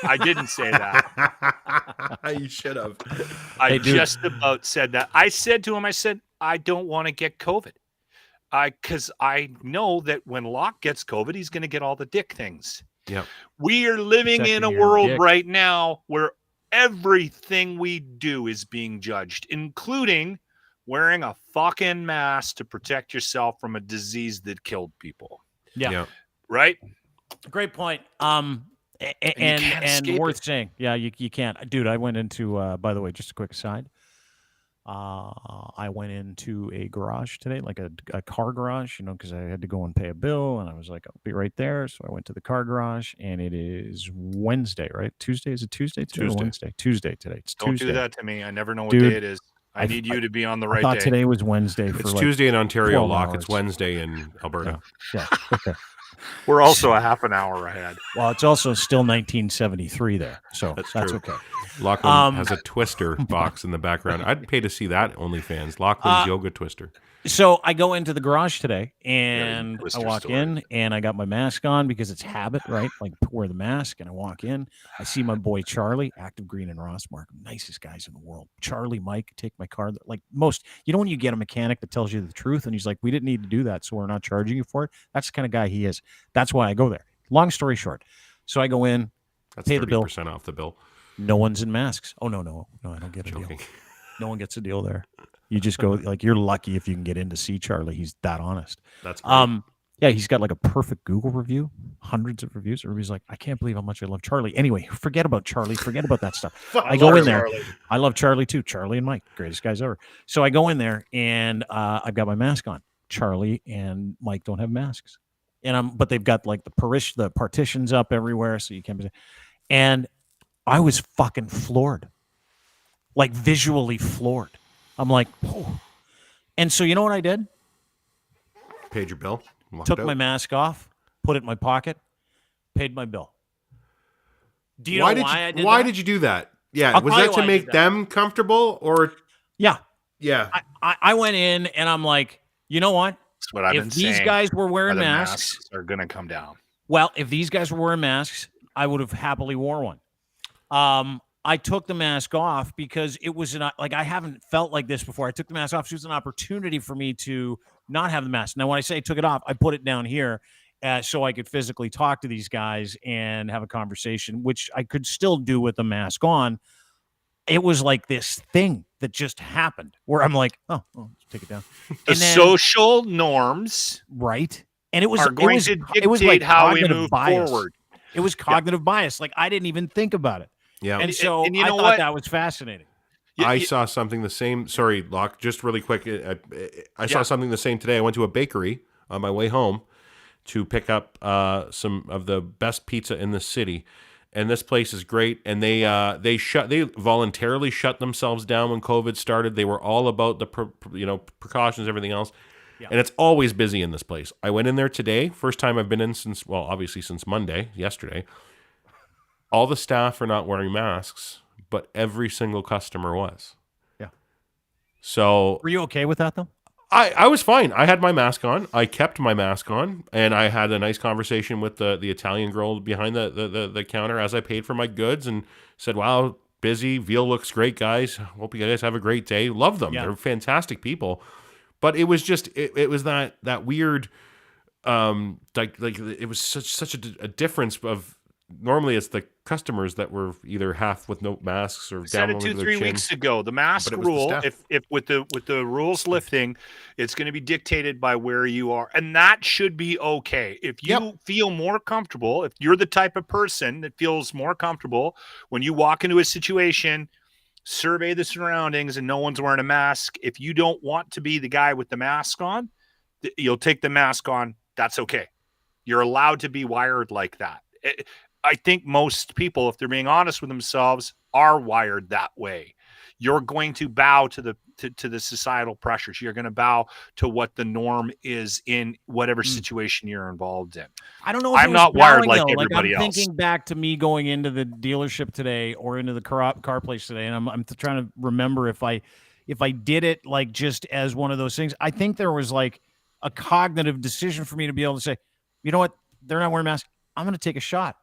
I didn't say that. You should have. I Hey, dude. just about said that. I said to him, I don't want to get COVID. Because I know that when Locke gets COVID, he's going to get all the dick things. Yep. We are living in a Protecting your world dick. right now where everything we do is being judged, including wearing a fucking mask to protect yourself from a disease that killed people. Yeah. Right? Great point. can't And escape worth it. saying. Yeah, you can't. Dude, I went into, by the way, just a quick aside. I went into a garage today, like a car garage, because I had to go and pay a bill, and I was like, I'll be right there. So I went to the car garage, and it is Wednesday, right? Tuesday? Is it Tuesday today or Wednesday? Tuesday today. It's Don't Tuesday. do that to me. I never know what Dude, day it is. I need you to be on the I right thought day. today was Wednesday for It's like Tuesday in Ontario, 12 Locke. hours. It's Wednesday in Alberta. Yeah. Okay. We're also a half an hour ahead. Well, it's also still 1973 there, so that's true. okay. Lachlan has a twister box in the background. I'd pay to see that OnlyFans. Lachlan's yoga twister. So I go into the garage today, and I Twister walk story. in, and I got my mask on because it's habit, right? Like wear the mask, and I walk in. I see my boy Charlie, Active Green and Ross Mark, nicest guys in the world. Charlie, Mike, take my car. Like most, when you get a mechanic that tells you the truth, and he's like, "We didn't need to do that, so we're not charging you for it." That's the kind of guy he is. That's why I go there. Long story short, so I go in, That's pay the bill. 30% off the bill. No one's in masks. Oh no, I don't get a deal. No one gets a deal there. You just go like you're lucky if you can get in to see Charlie. He's that honest. That's great. Yeah, he's got like a perfect Google review, hundreds of reviews. Everybody's like, I can't believe how much I love Charlie. Anyway, forget about Charlie. Forget about that stuff. I go in there. Charlie. I love Charlie too. Charlie and Mike, greatest guys ever. So I go in there and I've got my mask on. Charlie and Mike don't have masks, but they've got like the partitions up everywhere, so you can't. And I was fucking floored, like visually floored. I'm like, oh. And so you know what I did? Paid your bill. Took my mask off, put it in my pocket, paid my bill. Do you know why I did Why that? did you do that? Yeah, I'll was tell you that why to I make did that. them comfortable or? Yeah. Yeah. I went in and I'm like, you know what? That's what I've been If saying. these guys were wearing The masks, are going to come down. well, if these guys were wearing masks, I would have happily wore one. I took the mask off because it was like I haven't felt like this before. I took the mask off. So it was an opportunity for me to not have the mask. Now, when I say I took it off, I put it down here so I could physically talk to these guys and have a conversation, which I could still do with the mask on. It was like this thing that just happened where I'm like, oh take it down. The social norms, right? And it was are going to dictate like how we cognitive move bias. forward. It was cognitive bias. Like I didn't even think about it. Yeah. And so and you I know thought what? that was fascinating. I saw something the same. Sorry, Locke, just really quick. I saw something the same today. I went to a bakery on my way home to pick up some of the best pizza in the city. And this place is great. And they voluntarily shut themselves down when COVID started. They were all about the precautions, everything else. Yeah. And it's always busy in this place. I went in there today. First time I've been in since Monday, yesterday. All the staff are not wearing masks, but every single customer was. Yeah. So were you okay with that though? I was fine. I had my mask on. I kept my mask on, and I had a nice conversation with the Italian girl behind the counter as I paid for my goods, and said, "Wow, busy. Veal looks great, guys. Hope you guys have a great day. Love them. Yeah. They're fantastic people." But it was just it was that weird, like it was such a difference of. Normally, it's the customers that were either half with no masks or down over their chin. Said it 2-3 weeks ago. The mask rule, if with the rules lifting, it's going to be dictated by where you are, and that should be okay. If you feel more comfortable, if you're the type of person that feels more comfortable when you walk into a situation, survey the surroundings, and no one's wearing a mask. If you don't want to be the guy with the mask on, you'll take the mask on. That's okay. You're allowed to be wired like that. I think most people, if they're being honest with themselves, are wired that way. You're going to bow to the societal pressures. You're going to bow to what the norm is in whatever situation you're involved in. I don't know if I'm not wired like though. everybody I'm else. Thinking back to me going into the dealership today or into the car place today, and I'm trying to remember if I did it like just as one of those things. I think there was like a cognitive decision for me to be able to say, you know what, they're not wearing masks. I'm going to take a shot.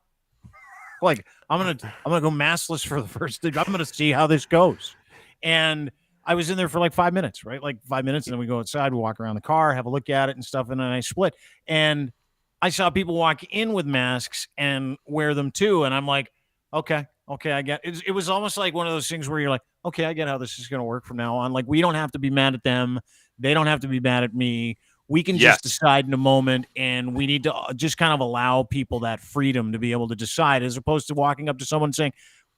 Like I'm gonna go maskless for the first thing. I'm gonna see how this goes. And I was in there for like 5 minutes, right? Like 5 minutes, and then we go outside, we walk around the car, have a look at it and stuff, and then I split. And I saw people walk in with masks and wear them too, and I'm like, okay, I get it. It was almost like one of those things where you're like, okay, I get how this is gonna work from now on. Like we don't have to be mad at them, they don't have to be mad at me. We can just decide in a moment, and we need to just kind of allow people that freedom to be able to decide, as opposed to walking up to someone saying,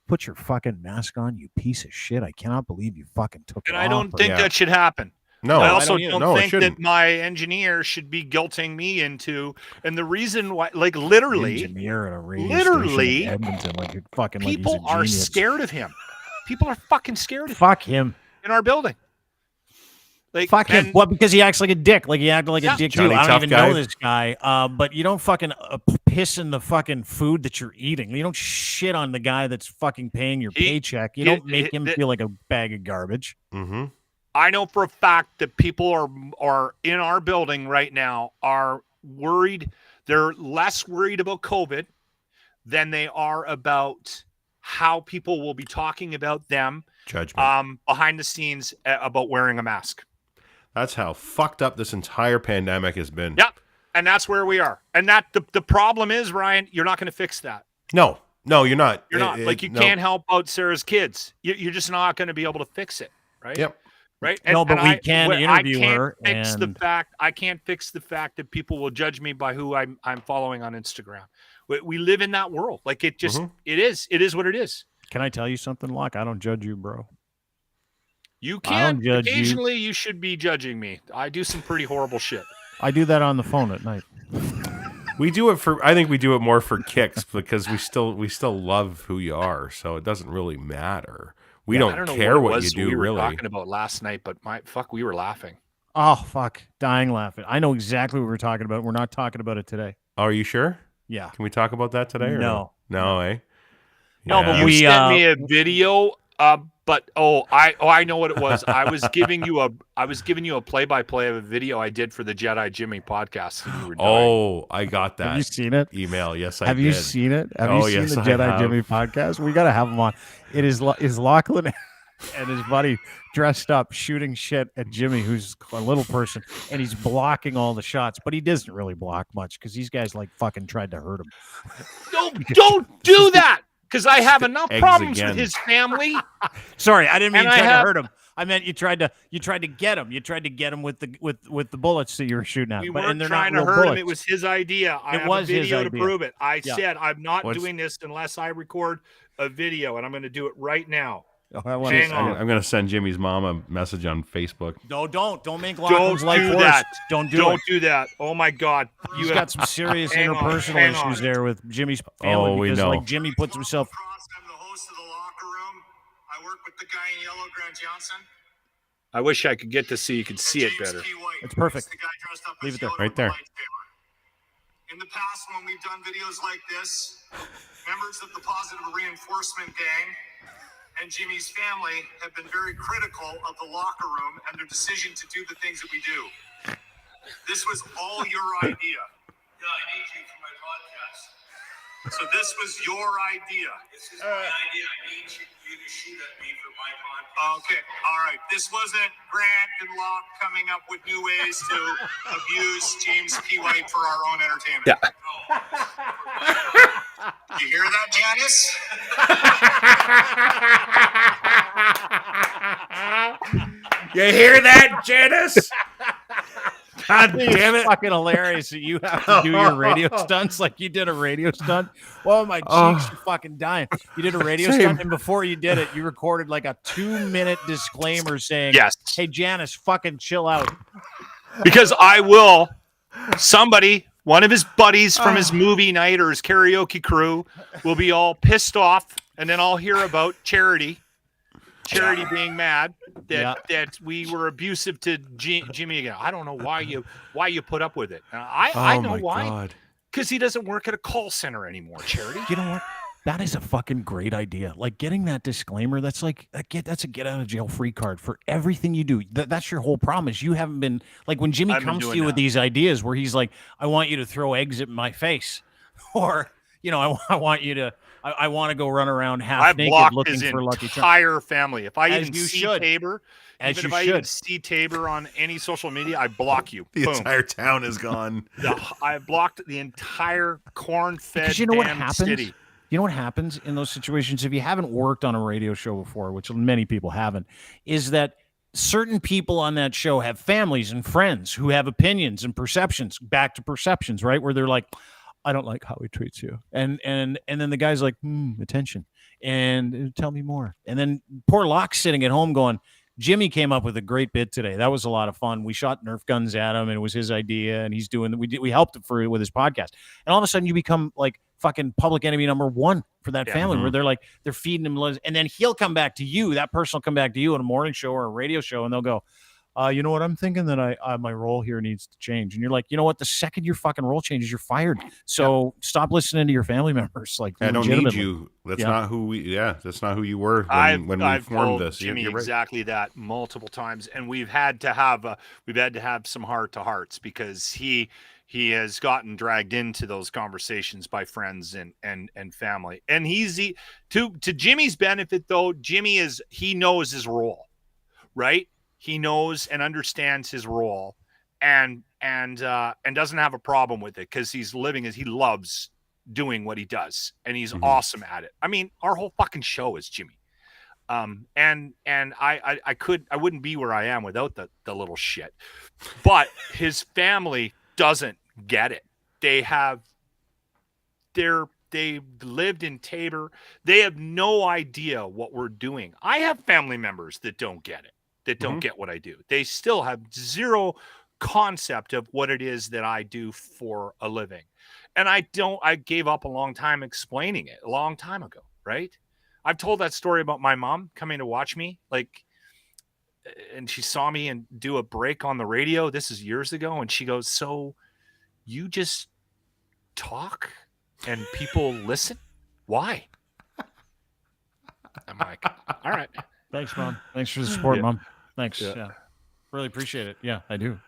put your fucking mask on, you piece of shit. I cannot believe you fucking took it And off. I don't think that should happen. No, I also don't don't think that my engineer should be guilting me into. And the reason why, like literally, engineer at a radio station in Edmonton, like you're fucking people like he's a are genius. scared of him. People are fucking scared of him Fuck him. in our building. Like, Fuck him. What? Because he acts like a dick. Like he acted like a dick Johnny too. I don't Tough even guy. know this guy. But you don't fucking piss in the fucking food that you're eating. You don't shit on the guy that's fucking paying your paycheck. You don't make him feel like a bag of garbage. Mm-hmm. I know for a fact that people are in our building right now are worried. They're less worried about COVID than they are about how people will be talking about them Judgment. behind the scenes about wearing a mask. That's how fucked up this entire pandemic has been. Yeah, and that's where we are. And that the problem is, Ryan, you're not going to fix that. No, you're not. You're not. You can't help out Sarah's kids. You're just not going to be able to fix it, right? Yep. Right. We can interview her. I can't fix the fact that people will judge me by who I'm following on Instagram. We live in that world. Like it just it is what it is. Can I tell you something, Locke? I don't judge you, bro. You can. Judge Occasionally, you should be judging me. I do some pretty horrible shit. I do that on the phone at night. We do it I think we do it more for kicks because we still love who you are, so it doesn't really matter. We don't care what you do, we were really. talking about last night, but we were laughing. Oh fuck, dying laughing. I know exactly what we're talking about. We're not talking about it today. Oh, are you sure? Yeah. Can we talk about that today? Or No. No, eh? No, but You sent me a video. But I know what it was. I was giving you a play-by-play of a video I did for the Jedi Jimmy podcast. And you were dying. Oh, I got that. Have you seen it? Email? Yes, I did. Have you seen it? Have you seen yes, the I Jedi have. Jimmy podcast? We got to have him on. It is Lachlan and his buddy dressed up shooting shit at Jimmy, who's a little person, and he's blocking all the shots, but he doesn't really block much because these guys like fucking tried to hurt him. Don't do that. Because I have enough Eggs problems again. with his family. Sorry, I didn't mean And you I tried have- to hurt him. I meant you tried to get him. You tried to get him with the bullets that you were shooting at. We and weren't they're trying not to real hurt him. bullets. It was his idea. I It have was a his video to idea. prove it. I Yeah. said I'm not What's- doing this unless I record a video, and I'm going to do it right now. Oh, I wanna Hang see on. it. I'm going to send Jimmy's mom a message on Facebook. No, don't make Don't Lachlan's life do worse. that. Don't Don't do that. Oh my God. He's got some serious Hang on, interpersonal hang issues on. there with Jimmy's family Oh, we because know. like Jimmy puts himself. I'm the host of the locker room. I work with the guy in yellow, Grant Johnson. I wish I could get this so you could see it better. It's perfect. The guy dressed up Leave as it there. Yoda Right with the there. lightsaber. In the past, when we've done videos like this, members of the Positive Reinforcement Gang and Jimmy's family have been very critical of the locker room and their decision to do the things that we do. This was all your idea. Yeah, I need you for my podcast. So this was your idea. This is my idea. I need you to shoot at me for my podcast. Okay, all right. This wasn't Grant and Locke coming up with new ways to abuse James P. White for our own entertainment. Yeah. You hear that, Janice? You hear that, Janice? God damn It's it. fucking hilarious that you have to do your radio stunts like you did a radio stunt. Oh, my cheeks are fucking dying. You did a radio Same. stunt, and before you did it, you recorded like a 2-minute disclaimer saying, Yes. hey, Janice, fucking chill out. Because I will. Somebody, one of his buddies from his movie night or his karaoke crew, will be all pissed off, and then I'll hear about Charity being mad that we were abusive to Jimmy again. I don't know why you put up with it. I know why. God. Because he doesn't work at a call center anymore. Charity. You know what? That is a fucking great idea. Like getting that disclaimer, that's like that's a get out of jail free card for everything you do. That's your whole problem is you haven't been like when Jimmy I've been comes to doing you with that. these ideas where he's like, I want you to throw eggs at my face, or you know, I want you to, I want to go run around half I naked blocked looking his for Lucky Charms. entire family. If I As even you see should. Tabor, As even you if I even should. see Tabor on any social media, I block you. The Boom. entire town is gone. I blocked the entire corn-fed Because you know what damn happens? city. You know what happens in those situations if you haven't worked on a radio show before, which many people haven't, is that certain people on that show have families and friends who have opinions and perceptions, back to perceptions, right? Where they're like, I don't like how he treats you. And then the guy's like, attention. And tell me more. And then poor Locke's sitting at home going, Jimmy came up with a great bit today. That was a lot of fun. We shot Nerf guns at him, and it was his idea, and he's doing. We helped him with his podcast, and all of a sudden you become like fucking public enemy number one for that family, where they're feeding him, and then he'll come back to you. That person will come back to you on a morning show or a radio show, and they'll go, you know what? I'm thinking that my role here needs to change. And you're like, you know what? The second your fucking role changes, you're fired. So stop listening to your family members. Like, I don't need you. That's not who we. Yeah, that's not who you were when we formed this. Jimmy, right. exactly that multiple times, and we've had to have some heart to hearts because he has gotten dragged into those conversations by friends and family. And to Jimmy's benefit, though, he knows his role, right? He knows and understands his role, and doesn't have a problem with it because he loves doing what he does, and he's awesome at it. I mean, our whole fucking show is Jimmy. And I wouldn't be where I am without the little shit. But his family doesn't get it. They lived in Tabor. They have no idea what we're doing. I have family members that don't get it. That don't get what I do. They still have zero concept of what it is that I do for a living. And I gave up a long time explaining it a long time ago, right? I've told that story about my mom coming to watch me, and she saw me and do a break on the radio. This is years ago. And she goes, so you just talk and people listen? Why? I'm like, all right. Thanks, Mom. Thanks for the support, Mom. Thanks. Yeah. Really appreciate it. Yeah, I do.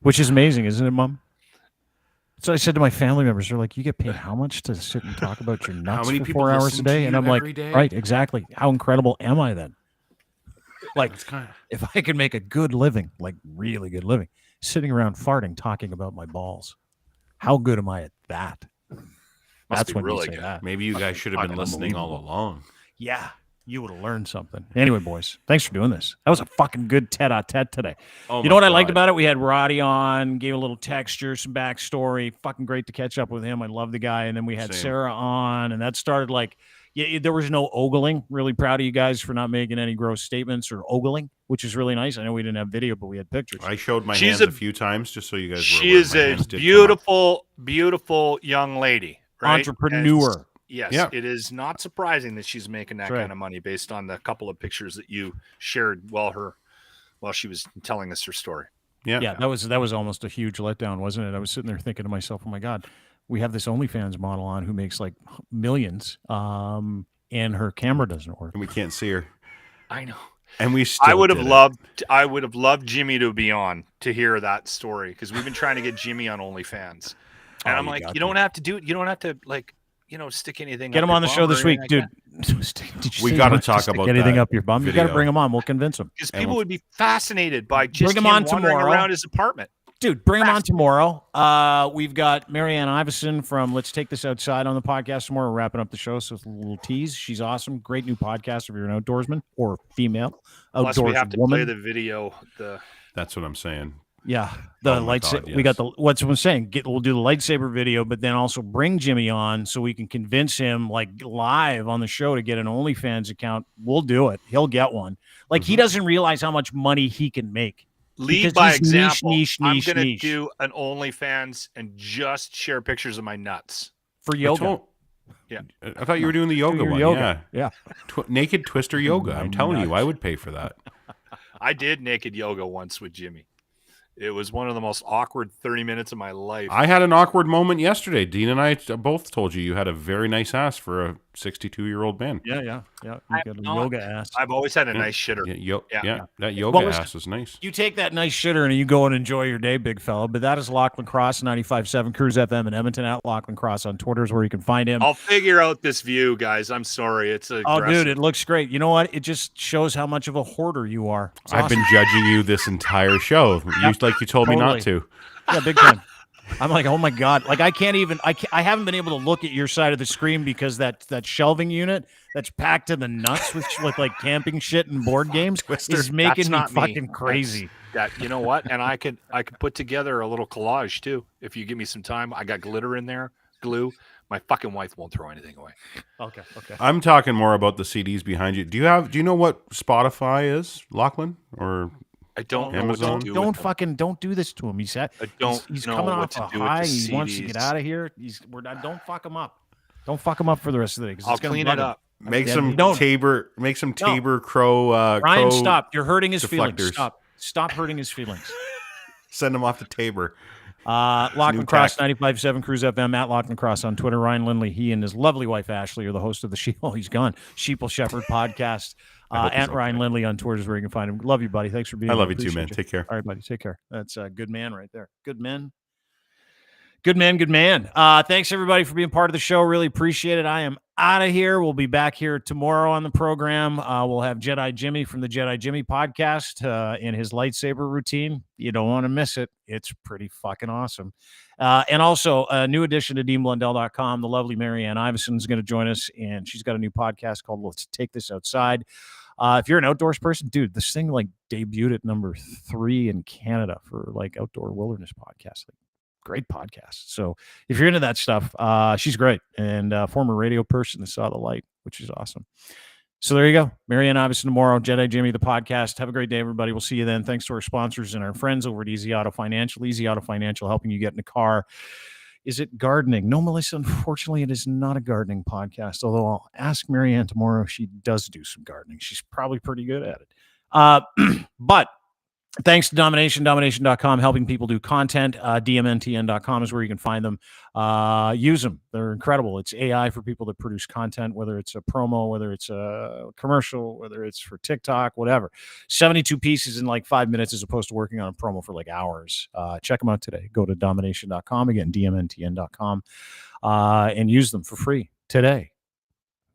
Which is amazing, isn't it, Mom? So I said to my family members, they're like, you get paid how much to sit and talk about your nuts many for people 4 hours listen a to day? you And I'm like, every day? right, exactly. How incredible am I then? Like, if I could make a good living, like really good living, sitting around farting, talking about my balls, how good am I at that? That's when really you say good. that. Maybe you guys should have been listening all along. Yeah. You would have learned something. Anyway, boys, thanks for doing this. That was a fucking good tete-a-tete today. Oh, you know what I liked about it? We had Roddy on, gave a little texture, some backstory. Fucking great to catch up with him. I love the guy. And then we had Sarah on, and that started there was no ogling. Really proud of you guys for not making any gross statements or ogling, which is really nice. I know we didn't have video, but we had pictures. I showed my hands a few times just so you guys were She aware is my a hands did beautiful, beautiful young lady. Right? Entrepreneur. Yes, It is not surprising that she's making that kind of money based on the couple of pictures that you shared while she was telling us her story. Yeah. That was almost a huge letdown, wasn't it? I was sitting there thinking to myself, oh my God, we have this OnlyFans model on who makes like millions, and her camera doesn't work. And we can't see her. I know. And we still I would have loved Jimmy to be on to hear that story because we've been trying to get Jimmy on OnlyFans. And I'm like, you don't have to do it. You don't have to stick anything. Get him on the show this week, dude. We got to talk about anything up your bum. You got to bring him on. We'll convince him. Because people would be fascinated by just bring him on wandering tomorrow around his apartment. Dude, bring him on tomorrow. We've got Marianne Iverson from Let's Take This Outside on the podcast tomorrow. We're wrapping up the show, so it's a little tease. She's awesome. Great new podcast if you're an outdoorsman or female. Plus, we have to play the video. That's what I'm saying. Yeah, the lightsaber. Yes. We got what's what I'm saying. We'll do the lightsaber video, but then also bring Jimmy on so we can convince him live on the show to get an OnlyFans account. We'll do it. He'll get one. He doesn't realize how much money he can make. Lead by example. I'm going to do an OnlyFans and just share pictures of my nuts for yoga. I thought you were doing the yoga one. Yeah. Naked twister yoga. I'm telling you, I would pay for that. I did naked yoga once with Jimmy. It was one of the most awkward 30 minutes of my life. I had an awkward moment yesterday. Dean and I both told you had a very nice ass for a 62-year-old man. Yeah. You got a yoga ass. I've always had a nice shitter. That yoga ass is nice. You take that nice shitter and you go and enjoy your day, big fella. But that is Lachlan Cross, 95.7 Cruise FM in Edmonton. At Lachlan Cross on Twitter is where you can find him. I'll figure out this view, guys. I'm sorry. It's dude, it looks great. You know what? It just shows how much of a hoarder you are. I've been judging you this entire show. You told me not to. Yeah, big time. I'm like, oh my God. I can't even, I haven't been able to look at your side of the screen because that shelving unit that's packed to the nuts with camping shit and board games is making me fucking crazy. You know what? And I could put together a little collage too. If you give me some time, I got glitter in there, glue, My fucking wife won't throw anything away. Okay. I'm talking more about the CDs behind you. Do you know what Spotify is, Lachlan? Or I don't know Amazon? what to do. Don't do this to him. He's he's know coming what off to a do with high. the He wants to CDs. get out of here. Don't fuck him up. Don't fuck him up for the rest of the day. 'Cause I'll it's gonna clean bug it him. up. Make Yeah, some don't. Tabor Crow. Ryan, Crow stop. You're hurting his feelings. deflectors. Stop hurting his feelings. Send them off to Tabor. Lachlan Cross, 95.7 Cruise FM, at Lachlan Cross on Twitter. Ryan Lindley, he and his lovely wife Ashley are the host of the he's gone. Sheeple Shepherd podcast. At Ryan Lindley on Twitter is where you can find him. Love you, buddy. Thanks for being here. I love you too, man. Take care. All right, buddy. Take care. That's a good man right there. Good man. Good man. Thanks, everybody, for being part of the show. Really appreciate it. I am out of here. We'll be back here tomorrow on the program. We'll have Jedi Jimmy from the Jedi Jimmy podcast in his lightsaber routine. You don't want to miss it. It's pretty fucking awesome. And also, a new addition to BLundell.com. The lovely Marianne Iveson is going to join us, and she's got a new podcast called Let's Take This Outside. If you're an outdoors person, dude, this thing debuted at number 3 in Canada for outdoor wilderness podcasts. Great podcast. So if you're into that stuff, she's great, and former radio person that saw the light, which is awesome. So there you go. Marianne Iveson tomorrow, Jedi Jimmy, the podcast. Have a great day, everybody. We'll see you then. Thanks to our sponsors and our friends over at Easy Auto Financial. Easy Auto Financial, helping you get in a car. Is it gardening? No, Melissa, unfortunately, it is not a gardening podcast, although I'll ask Marianne tomorrow if she does do some gardening. She's probably pretty good at it. But thanks to domination.com, helping people do content. DMNTN.com is where you can find them. Use them. They're incredible. It's AI for people that produce content, whether it's a promo, whether it's a commercial, whether it's for TikTok, whatever. 72 pieces in 5 minutes as opposed to working on a promo for hours. Check them out today. Go to domination.com, again, DMNTN.com, and use them for free today.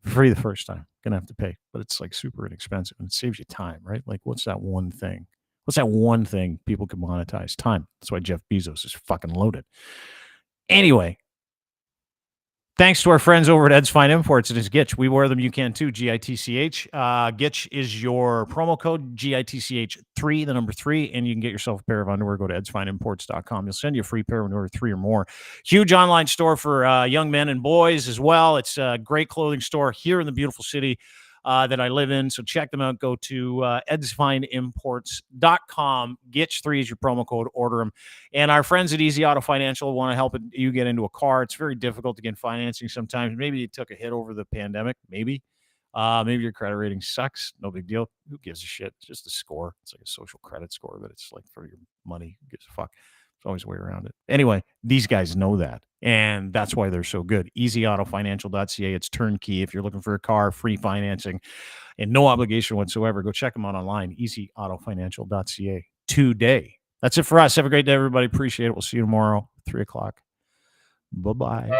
For free the first time. Gonna have to pay, but it's super inexpensive and it saves you time, right? What's that one thing? What's that one thing people can monetize? Time. That's why Jeff Bezos is fucking loaded. Anyway, thanks to our friends over at Ed's Fine Imports. It is Gitch. We wear them. You can too. GITCH. Gitch is your promo code, GITCH3, the number 3, and you can get yourself a pair of underwear. Go to edsfineimports.com. You'll send you a free pair when you order 3 or more. Huge online store for young men and boys as well. It's a great clothing store here in the beautiful city that I live in. So check them out. Go to edsfineimports.com. Gitch3 is your promo code. Order them. And our friends at Easy Auto Financial want to help you get into a car. It's very difficult to get financing sometimes. Maybe you took a hit over the pandemic. Maybe your credit rating sucks. No big deal. Who gives a shit? It's just a score. It's like a social credit score, but it's for your money. Who gives a fuck? There's always a way around it. Anyway, these guys know that. And that's why they're so good. EasyAutoFinancial.ca. It's turnkey. If you're looking for a car, free financing, and no obligation whatsoever, go check them out online. EasyAutoFinancial.ca today. That's it for us. Have a great day, everybody. Appreciate it. We'll see you tomorrow, 3 o'clock. Bye-bye.